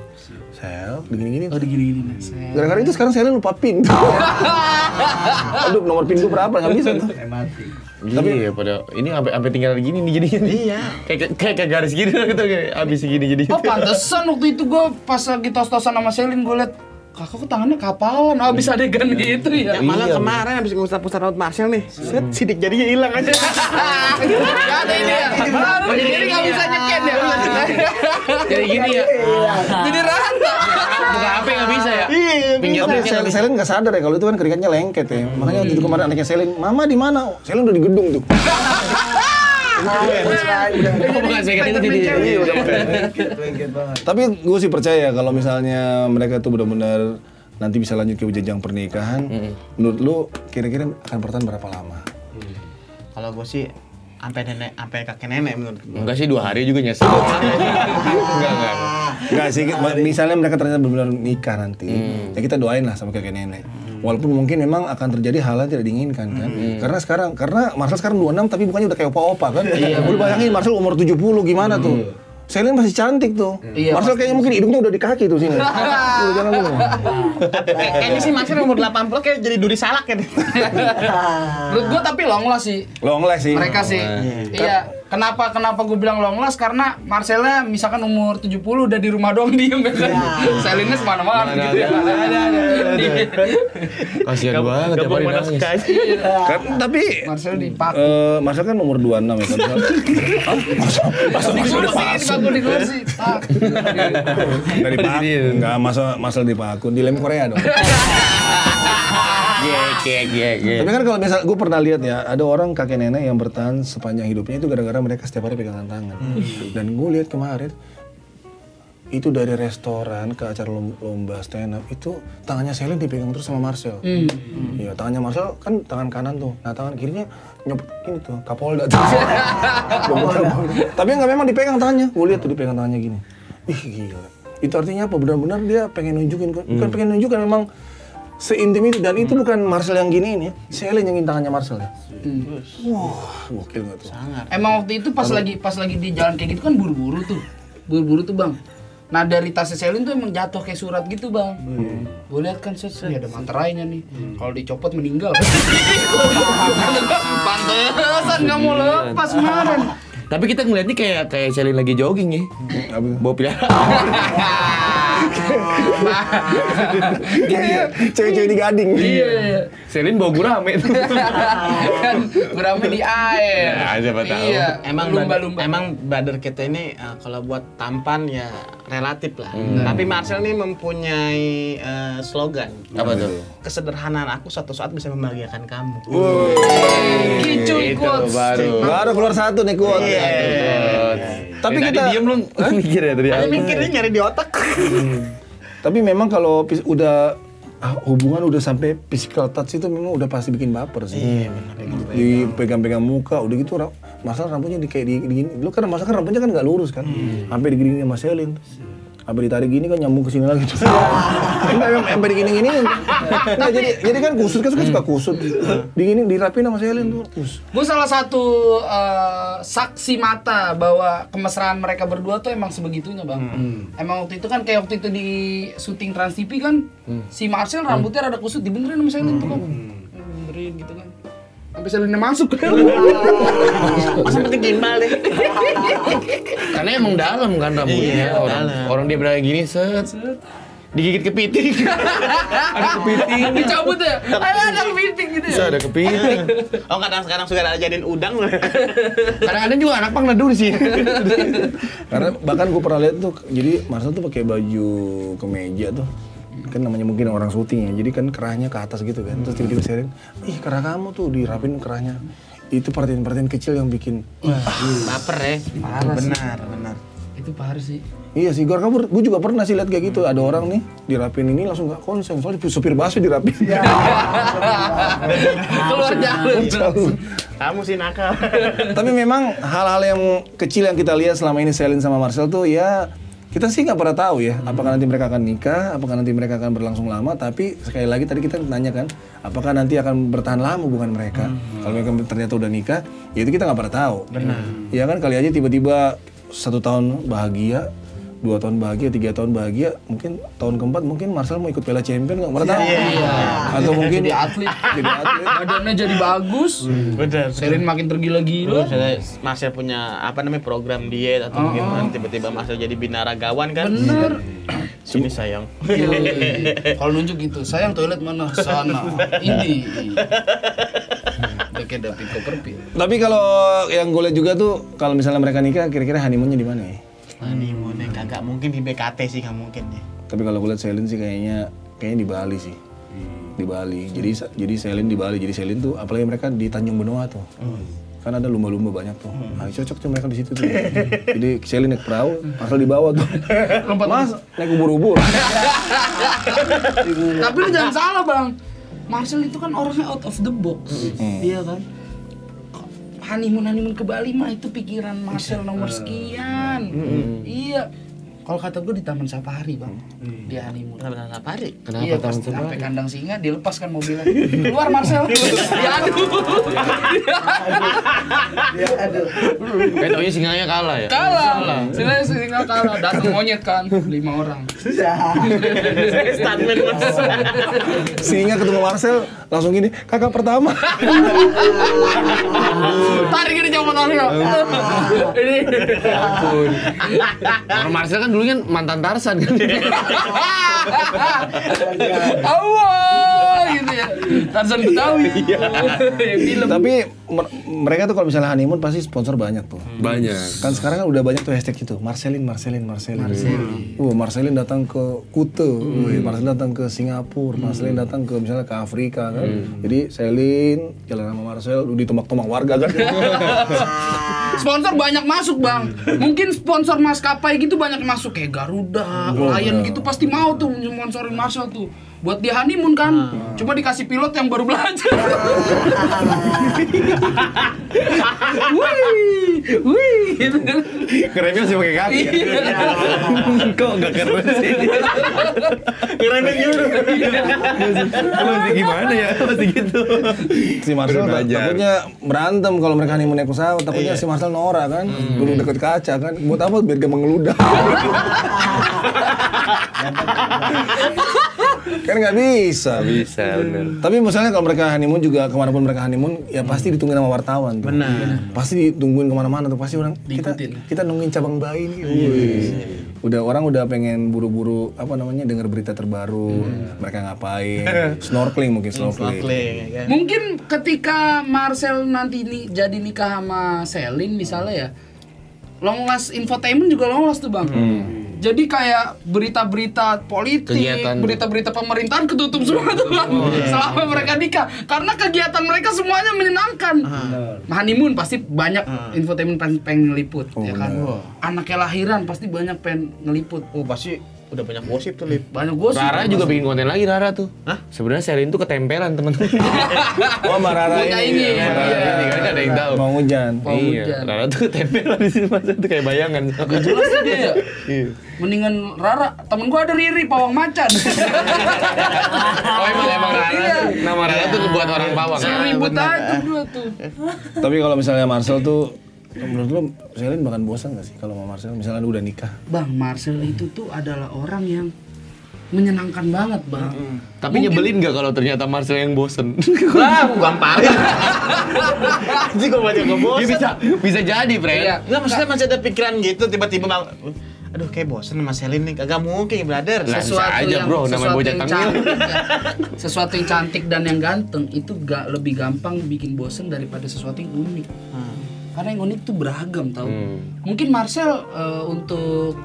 Sel, begini-gini. Oh, digini-gini. Gara-gara itu sekarang Selin lupa PIN. Aduh, nomor PIN gua berapa? Enggak bisa tuh. Tapi ya pada ini sampai tinggal gini nih jadinya. Iya. Kayak garis gini lah gitu kayak abis segini jadi. Oh, pantesan waktu itu gue pas lagi tos-tosan sama Selin gue liat kakak kok tangannya kapalan, habis adegan gitu ya. Malah kemarin habis ngusap-ngusap rambut Marcel nih, set sidik jadinya hilang aja. Gak ada ini ya. Jadi nggak bisa nyeken ya. Jadi gini ya. Jadi rata. Buka HP nggak bisa ya. Tapi Selin nggak sadar ya kalau itu kan keringatnya lengket ya. Makanya waktu itu kemarin anaknya Selin, "Mama di mana?" Selin udah di gedung tuh. Bukan saya itu jadi. Tapi gue sih percaya kalau misalnya mereka tuh benar-benar nanti bisa lanjut ke jenjang pernikahan. Menurut lu kira-kira akan bertahan berapa lama? Kalau gue sih sampai kakek nenek menurut gue. Enggak sih 2 hari juga nyesel. Enggak. Enggak sih, misalnya mereka ternyata benar-benar nikah nanti. Ya kita doain lah sama kakek nenek. Walaupun mungkin memang akan terjadi hal yang tidak diinginkan kan. Karena Marcel sekarang 26 tapi bukannya udah kayak opa-opa kan. Lu bayangin Marcel umur 70 gimana tuh. Selin masih cantik tuh. Marcel kayaknya mungkin hidungnya udah di kaki tuh sini. Jangan dulu. Kayaknya sih Marcel umur 80 kayak jadi duri salak ya. Menurut gue tapi long last sih. Long last sih. Mereka sih. Iya. Kenapa gue bilang long last? Karena Marcelnya misalkan umur 70 udah di rumah doang diem ya kan. Selinnya semana-mana gitu ya. Ada. Kasihan banget tiap hari nangis. Tapi Marcel dipaku. Marcel kan umur 26 ya kan. Dipaku di kursi. Dari paku. Enggak, Marcel dipaku. Dilem Korea dong. Tapi kan kalau misal gue pernah lihat ya, ada orang kakek nenek yang bertahan sepanjang hidupnya itu gara-gara mereka setiap hari pegangan tangan. Dan gue lihat kemarin itu dari restoran ke acara lomba stand up itu tangannya Selin dipegang terus sama Marcel. Iya, tangannya Marcel kan tangan kanan tuh. Nah, tangan kirinya nyopot ini tuh, Kapolda tuh. Tapi enggak memang dipegang tangannya. Gue lihat tuh dipegang tangannya gini. Ih, gila. Itu artinya apa? Benar-benar dia pengen nunjukin kan. Bukan pengen nunjukin, memang seintim itu. Dan itu bukan Marcel yang gini ini ya. Selin yang tangannya Marcel ya. Wah, gokil enggak tuh? Sangat. Emang waktu itu pas lagi di jalan kayak gitu kan buru-buru tuh. Buru-buru tuh, Bang. Nah, dari tasnya Selin tuh emang jatuh kayak surat gitu, Bang. Gue lihat kan ini ada manterainya nih. Kalau dicopot meninggal. Pantesan nggak mau lepas kemarin. Tapi kita ngeliatnya kayak Selin lagi jogging ya. Bawa pilihan. Cewek-cewek di Gading. Iya. Selin bawa gurame tuh. Kan gurame di air. Ya, siapa tahu. Iya. Lumba-lumba. Emang brother kita ini kalau buat tampan ya relatif lah. Tapi Marcel ini mempunyai slogan. Apa tuh? Kesederhanaan aku suatu saat bisa membahagiakan kamu. Kicuy Itu quotes. Baru keluar satu nih quote. Tapi Tadi kita diem lu mikir ya tadi. Tapi mikirnya nyari di otak. Tapi memang kalau udah hubungan udah sampai physical touch itu memang udah pasti bikin baper sih. Iya, benar gitu. Dipegang-pegang muka, udah gitu masalah rambutnya kayak digini. Lu kan masalah kan rambutnya kan nggak lurus kan. Sampai digini sama Selin. Sampai ditarik gini kan nyambung ke sini lagi. Sampai digini-gini. Nah, jadi kan kusut kan suka kusut. Digini dirapin sama Selin tuh. Gue salah satu saksi mata bahwa kemesraan mereka berdua tuh emang sebegitunya, Bang. Emang waktu itu kan kayak waktu itu di syuting Trans TV kan, si Marcel rambutnya rada kusut dibenerin sama Selin tuh kan. Benerin gitu kan. Sampai Selinnya masuk. Masa penting gimbal deh. Karena emang dalam kan rambutnya. Orang dia berada gini set. Digigit kepiting. Ada kepiting. Dicabut ya? Ada kepiting gitu ya? Bisa ada kepiting. Oh, kadang-kadang suka ada jadiin udang loh. Kadang-kadang juga anak pang neduh di sini. Karena bahkan gue pernah lihat tuh, jadi Marcel tuh pakai baju kemeja tuh. Kan namanya mungkin orang syuting ya, jadi kan kerahnya ke atas gitu kan. Terus tiba-tiba Selin, ih kerah kamu tuh dirapin kerahnya. Itu perhatian-perhatian kecil yang bikin Baper ya. Benar. Itu parah sih. Iya sih, gue juga pernah sih lihat kayak gitu. Ada orang nih dirapin ini langsung gak konsen, soalnya supir busway dirapin. Keluar jalur. Kamu sih nakal. Tapi memang hal-hal yang kecil yang kita lihat selama ini Selin sama Marcel tuh ya kita sih nggak pernah tahu ya, apakah nanti mereka akan nikah, apakah nanti mereka akan berlangsung lama. Tapi sekali lagi tadi kita nanya kan, apakah nanti akan bertahan lama hubungan mereka? Kalau mereka ternyata udah nikah, ya itu kita nggak pernah tahu. Benar. Ya kan kali aja tiba-tiba 1 tahun bahagia, 2 tahun bahagia, 3 tahun bahagia, mungkin tahun keempat mungkin Marcel mau ikut Piala Champion nggak pernah tahu. Atau mungkin Jadi atlet. Badannya jadi bagus. Benar. Selin makin tergila-gila. Marcel punya program diet atau mungkin tiba-tiba Marcel jadi binaragawan kan? Bener. Sini sayang. Kalau nunjuk gitu, sayang toilet mana? Sana. Ini. Udah kayak David Copperfield. Tapi kalau yang gue lihat juga tuh, kalau misalnya mereka nikah, kira-kira honeymoonnya di mana ya? Honeymoonnya kagak mungkin di BKT sih, nggak mungkin ya. Tapi kalau gue lihat Selin sih kayaknya di Bali sih. Di Bali. Jadi Selin di Bali. Jadi Selin tuh apalagi mereka di Tanjung Benoa tuh. Kan ada lumba-lumba banyak tuh. Nah, cocok tuh mereka di situ tuh. Jadi Selin naik perahu, Marcel di bawah tuh. Mas naik ubur-ubur. Tapi lu jangan salah, Bang. Marcel itu kan orangnya out of the box. Iya kan? Honeymoon ke Bali mah itu pikiran Marcel nomor sekian. Iya. Kalau kata gue di Taman Safari, Bang. Di honeymoon. Taman Safari? Kenapa Iya, Taman pas Safari? sampai kandang singa dilepaskan mobilnya. Keluar Marcel. Diadu. Kayak taunya singanya kalah ya? Kalah. Singa kalah. Datang monyet kan, 5 orang. Stuntman Mas. Singa ketemu Marcel langsung gini, kakak pertama. Tarik ini coba tarik. Ini. Orang Marcel kan dulu kan mantan Tarsan kan. Allah gitu ya. Tarzan Betawi. Yang film. Tapi mereka tuh kalau misalnya honeymoon pasti sponsor banyak tuh. Banyak. Kan sekarang kan udah banyak tuh hashtag itu. Marcelin. Marcelin datang ke Kute, Marcelin datang ke Singapura, Marcelin datang ke misalnya ke Afrika kan. Jadi Selin jalan sama Marcel ditembak-tembak warga kan. Sponsor banyak masuk, Bang. Mungkin sponsor maskapai gitu banyak masuk kayak Garuda, Lion gitu pasti mau tuh sponsorin Marcel tuh. Buat dia honeymoon kan. Cuma dikasih pilot yang baru belajar. Wih, gitu kan. Kerennya sih pakai kaki. Kok nggak keren sih? Kerennya gitu. Masih gimana ya? Masih gitu. Si Marcel takutnya berantem kalau mereka honeymoon naik pesawat, takutnya si Marcel norak kan. Duduk deket kaca kan. Buat apa? Biar gampang ngeludah. Kan nggak bisa. Bisa, bener. Tapi misalnya kalau mereka honeymoon juga kemanapun mereka honeymoon, ya pasti ditungguin sama wartawan tuh. Benar. Pasti ditungguin kemana-mana tuh, pasti orang Diikutin. kita nungguin cabang bayi nih. Udah orang udah pengen buru-buru dengar berita terbaru, mereka ngapain, snorkeling mungkin snorkeling. Ya kan? Mungkin ketika Marcel nanti jadi nikah sama Selin misalnya ya, long last infotainment juga long last tuh, Bang. Jadi kayak berita-berita politik, Kegiatan. berita-berita pemerintahan ketutup semua tuh, Bang. Selama mereka nikah. Karena kegiatan mereka semuanya menyenangkan. Honeymoon pasti banyak infotainment pengen ngeliput, ya kan. Anaknya lahiran pasti banyak pengen ngeliput. Oh, pasti udah banyak gosip tuh, Lip. Banyak gosip. Rara juga bikin konten lagi, Rara tuh. Hah? Sebenarnya Selin tuh ketempelan teman-teman. Oh, Mbak Rara Punya ini. ini, Mbak iya. Rara Ini kan ada yang tahu. Mau hujan. Mau Iya, hujan. Rara tuh ketempelan di sini masa tuh kayak bayangan. Gak jelas tuh dia ya. Iya. Mendingan Rara, temen gua ada Riri, pawang macan. Oh emang Rara Iya. tuh, nama Rara tuh buat orang pawang. Ribut aja berdua tuh. Tapi kalau misalnya Marcel tuh, menurut lo Selin bakal bosan nggak sih kalau sama Marcel? Misalnya udah nikah. Bang, Marcel itu tuh adalah orang yang menyenangkan banget, Bang. Tapi nyebelin gak kalau ternyata Marcel yang bosen? Lah, aku gamparin. Anjing kok banyak ngebosan. Bisa jadi, Fred. Iya. Enggak, maksudnya masih ada pikiran gitu tiba-tiba bang. Aduh, kayak bosen sama Selin nih. Kagak mungkin, brother. Lah, bisa aja, bro. Namanya bocah tengil. cantik, ya. Sesuatu yang cantik dan yang ganteng itu gak lebih gampang bikin bosen daripada sesuatu yang unik. Karena yang unik tuh beragam, tau. Mungkin Marcel untuk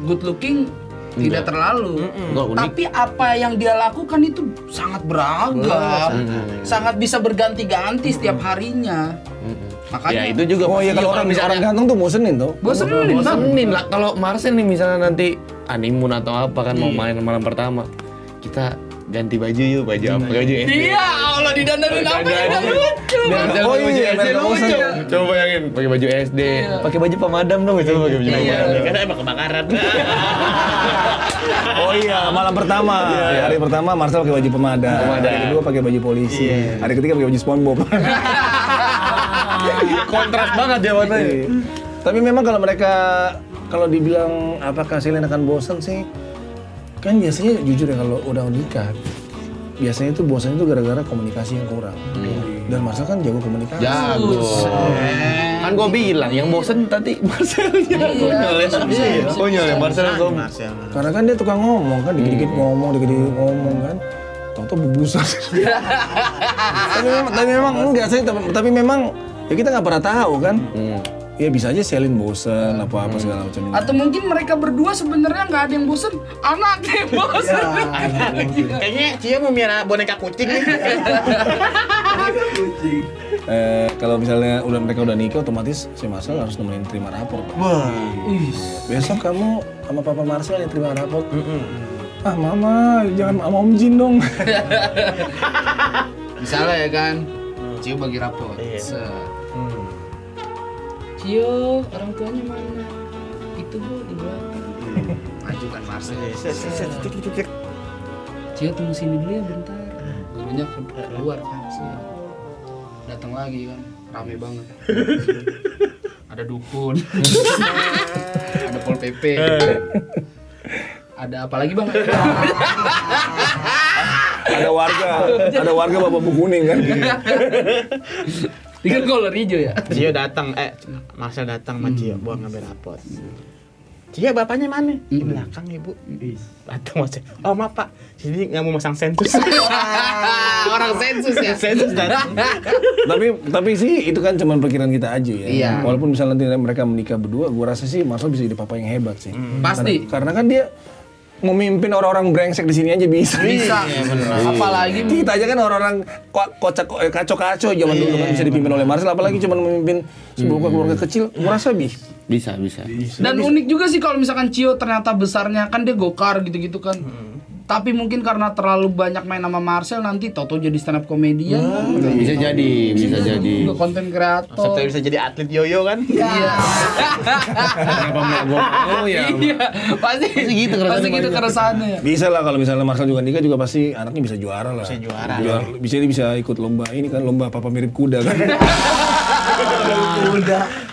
good looking tidak terlalu, tapi apa yang dia lakukan itu sangat beragam, sangat bisa berganti-ganti setiap harinya. Makanya Ya itu juga. Oh iya, kalau orang ganteng tuh bosenin tuh. bosenin, Bang. Bosenin lah. Kalau Marcel nih misalnya nanti honeymoon atau apa kan mau main malam pertama, kita ganti baju yuk, baju apa? Baju SD. Iya, Allah didandanin apa ya, gak lucu. Marcel Oh pakai baju iya, SD biar lucu. bosan. Coba bayangin, pakai baju SD, pakai baju pemadam dong, itu pakai baju pemadam. Karena emang kebakaran. Oh iya, malam pertama. Hari pertama Marcel pakai baju pemadam. Pemadam. Hari kedua pakai baju polisi. Hari ketiga pakai baju SpongeBob. Kontras banget ya warnanya. Iya. Tapi memang kalau dibilang apakah Selin akan bosan sih? Kan biasanya jujur ya kalau udah nikah, biasanya itu bosan itu gara-gara komunikasi yang kurang. Dan Marcel kan jago komunikasi. Jago. Kan gue bilang yang bosen tadi Marcelnya. Konyol ya Marcel yang ngomong. Karena kan dia tukang ngomong kan, dikit-dikit ngomong kan. Tau-tau berbusa. tapi memang enggak sih, tapi memang ya kita nggak pernah tahu kan. Ya bisa aja Selin bosen apa segala macam. Atau mungkin mereka berdua sebenarnya nggak ada yang bosen, anaknya yang bosen. Kayaknya Cia mau miara boneka kucing nih. Kalau misalnya mereka udah nikah, otomatis si Marcel harus nemenin terima rapor. Pak. Wah. Besok kamu sama Papa Marcel yang terima rapor. Ah Mama, jangan sama Om Jin dong. Misalnya ya kan, Cio bagi rapot. Set. Cio, orang tuanya mana? Itu Bu di belakang. Ajukan Marcel. Cio tunggu sini dulu ya bentar. Gurunya keluar kan. Datang lagi kan, rame banget. Ada dukun. Ada Pol PP. Ada apa lagi Bang? ada warga bawa bambu kuning kan. Ini kan kolor hijau ya. Cio datang, Marcel datang sama Cio buat ngambil rapot. Cio bapaknya mana? Di belakang Ibu. Datang Marcel. Oh maaf Pak, sini nggak mau masang sensus. Orang sensus ya. Sensus Tapi sih itu kan cuma perkiraan kita aja ya. Iya. Walaupun misalnya nanti mereka menikah berdua, gua rasa sih Marcel bisa jadi papa yang hebat sih. Pasti. Karena kan dia memimpin orang-orang brengsek di sini aja bisa. Bisa. Apalagi Kita aja kan orang-orang kacau-kacau zaman dulu kan bisa dipimpin oleh Marcel, apalagi cuma memimpin sebuah keluarga kecil. Gua rasa bisa. dan unik juga sih kalau misalkan Cio ternyata besarnya kan dia gokar gitu-gitu kan. Tapi mungkin karena terlalu banyak main sama Marcel nanti Toto jadi stand up comedian. Bisa jadi. Juga konten kreator. Sampai bisa jadi atlet yoyo kan? Iya. Kenapa nggak gua? Oh ya. Iya. Pasti gitu keresahannya Pasti gitu banyak. keresahannya. bisa lah kalau misalnya Marcel juga nikah juga pasti anaknya bisa juara lah. Bisa juara. Bisa ikut lomba ini kan lomba papa mirip kuda kan.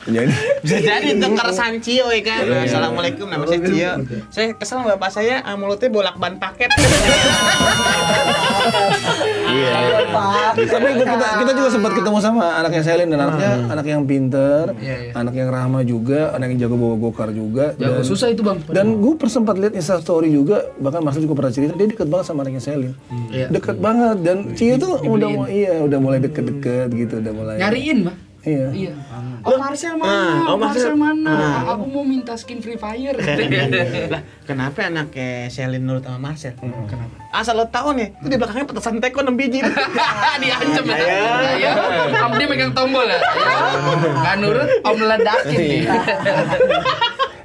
Jadi Bisa jadi itu keresahan Cio ya kan. Assalamualaikum, nama saya Cio. Saya kesel sama bapak saya, mulutnya bolak ban paket. tapi kita juga sempat ketemu sama anaknya Selin dan anaknya anak yang pinter, anak yang ramah juga, anak yang jago bawa gokar juga. Jago susah itu bang. Dan gue sempat lihat Instastory juga, bahkan Marcel juga pernah cerita dia deket banget sama anaknya Selin, deket banget dan Cio tuh udah mulai deket-deket gitu, udah mulai Nyariin mah. Iya. Om Marcel mana? Om Marcel. Marcel mana? Aku mau minta skin Free Fire. Lah, kenapa anaknya Selin nurut sama Marcel? Kenapa? Asal lo tahu nih, itu di belakangnya petasan teko 6 biji. Diancem ya. Ayo. Om dia megang tombol ya. Nggak nurut, Om ledakin nih.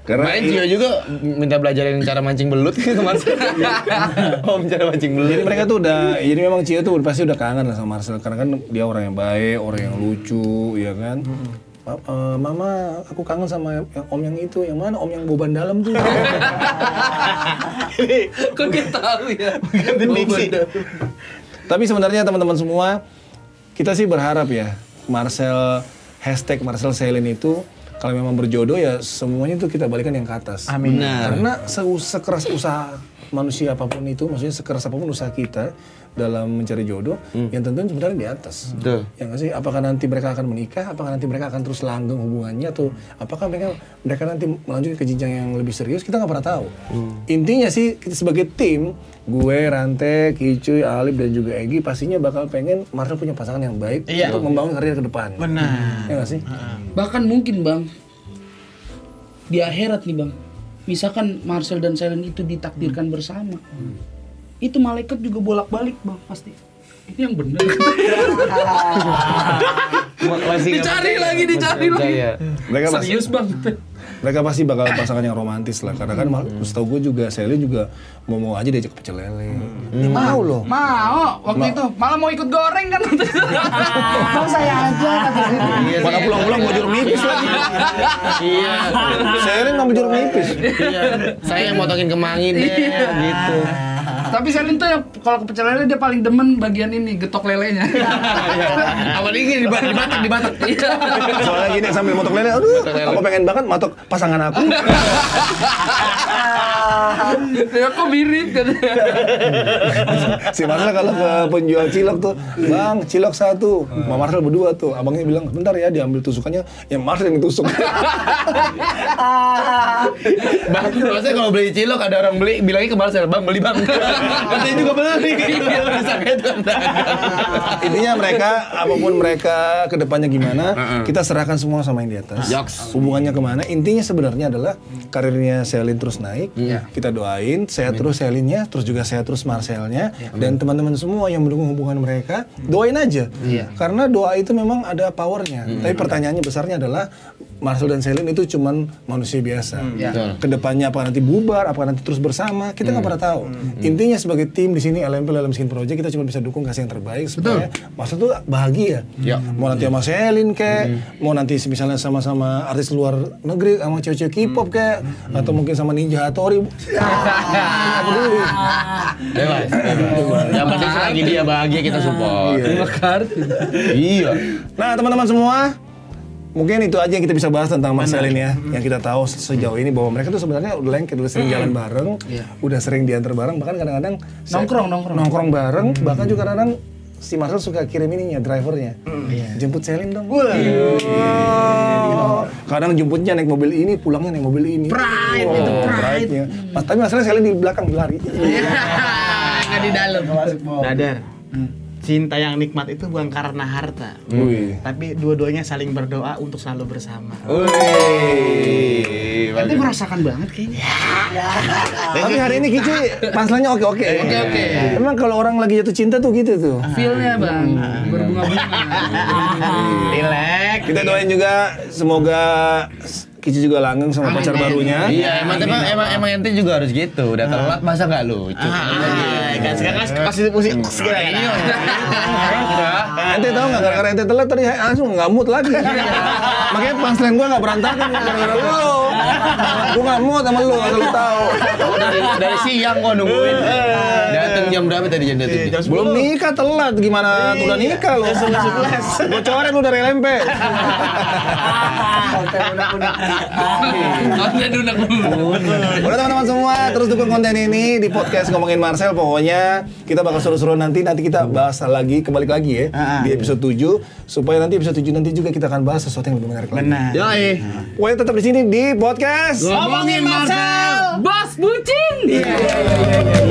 Karena Main Cio juga minta belajarin cara mancing belut gitu Marcel. Cara mancing belut. jadi mereka tuh jadi memang Cio tuh pasti udah kangen lah sama Marcel karena kan dia orang yang baik, orang yang lucu, ya kan. Mama, aku kangen sama om yang itu, yang mana om yang boban dalam tuh. Kok dia tahu ya? Ganti diksi. Tapi sebenarnya teman-teman semua, kita sih berharap ya Marcel Selin itu kalau memang berjodoh ya semuanya itu kita balikan yang ke atas. Amin. Karena sekeras usaha manusia apapun itu, maksudnya sekeras apapun usaha kita dalam mencari jodoh, yang tentu sebenarnya di atas. Betul. Ya nggak sih? Apakah nanti mereka akan menikah? Apakah nanti mereka akan terus langgeng hubungannya? Atau apakah mereka nanti melanjutkan ke jenjang yang lebih serius? Kita nggak pernah tahu. Intinya sih kita sebagai tim, gue, Rante, Kicuy, Alip dan juga Egi pastinya bakal pengen Marcel punya pasangan yang baik untuk membangun karir ke depan. Benar. Ya nggak sih? Bahkan mungkin bang, di akhirat nih bang, misalkan Marcel dan Selin itu ditakdirkan bersama, itu malaikat juga bolak-balik bang pasti. Ini yang benar. Dicari lagi. Mereka pasti, Serius bang. mereka pasti bakal pasangan yang romantis lah. Karena kan setahu gue juga Selin juga mau aja diajak ke pecel lele. Dia mau loh. Mau waktu itu malah mau ikut goreng kan. Mau saya aja katanya. Mana pulang-pulang mau jeruk nipis lagi. Iya. Selin nggak mau jeruk nipis. Iya. Saya yang motongin kemangi deh gitu. Tapi Selin tuh yang kalau ke pecel lele dia paling demen bagian ini, getok lelenya. Apa ini dibatak. Soalnya gini sambil motok lele, aduh, aku pengen banget matok pasangan aku. Ya kok mirip kan. Si Marcel kalau ke penjual cilok tuh, bang, cilok 1. Mama Marcel berdua tuh, abangnya bilang, bentar ya diambil tusukannya, ya Marcel yang ditusuk. Maksudnya kalau beli cilok ada orang beli bilangnya ke Marcel, bang beli bang. Katanya juga beli. Intinya mereka, apapun mereka kedepannya gimana, kita serahkan semua sama yang di atas. Hubungannya kemana, intinya sebenarnya adalah karirnya Selin terus naik, kita doain, sehat terus Selinnya, terus juga sehat terus Marcelnya, dan teman-teman semua yang mendukung hubungan mereka, doain aja. Karena doa itu memang ada powernya. Tapi pertanyaannya besarnya adalah, Marcel dan Selin itu cuman manusia biasa. Kedepannya apakah nanti bubar, apakah nanti terus bersama, kita nggak pernah tahu. Intinya sebagai tim di sini LMP dalam Skin Project kita cuma bisa dukung kasih yang terbaik supaya Marcel tuh bahagia. Mau nanti sama Selin kayak, mau nanti misalnya sama-sama artis luar negeri sama cewek-cewek K-pop kayak, atau mungkin sama Ninja Hattori. Bebas. Yang penting selagi dia bahagia kita support. Iya. Nah teman-teman semua, mungkin itu aja yang kita bisa bahas tentang Marcelin ya. Yang kita tahu sejauh ini bahwa mereka tuh sebenarnya udah lengket, udah sering jalan bareng, udah sering diantar bareng, bahkan kadang-kadang nongkrong bareng, bahkan juga kadang si Marcel suka kirim ininya, drivernya. Jemput Selin dong. Kadang jemputnya naik mobil ini, pulangnya naik mobil ini. Pride itu Pride-nya. Tapi masalahnya Selin di belakang lari. Nggak di dalam. Dadar. cinta yang nikmat itu bukan karena harta. Wih. Tapi dua-duanya saling berdoa untuk selalu bersama. Wih. Nanti merasakan banget kayaknya. Tapi hari ini Kici punchline-nya oke. Oke. Emang kalau orang lagi jatuh cinta tuh gitu tuh. Feel-nya bang, berbunga-bunga. Relax. Kita doain juga semoga Kici juga langgeng sama pacar barunya. Iya, emang ente juga harus gitu. Udah telat masa nggak lucu? Kan sekarang kasih musik segala. Ente tahu nggak gara-gara ente telat tadi langsung nggak mood lagi. Makanya punchline gua nggak berantakan gara-gara lu. Gua nggak mood sama lu, asal lu tahu. Dari siang gua nungguin. Datang jam berapa tadi jam datang? Belum nikah telat gimana? Udah nikah lu. Bocorin lu dari LMP. Udah teman-teman semua, terus dukung konten ini di podcast Ngomongin Marcel. Pokoknya kita bakal seru-seruan nanti kita bahas lagi, kembali lagi ya di episode 7 supaya nanti episode 7 nanti juga kita akan bahas sesuatu yang lebih menarik lagi. Benar. Yoi. Pokoknya tetap di sini di podcast Ngomongin Marcel, bos bucin. Iya.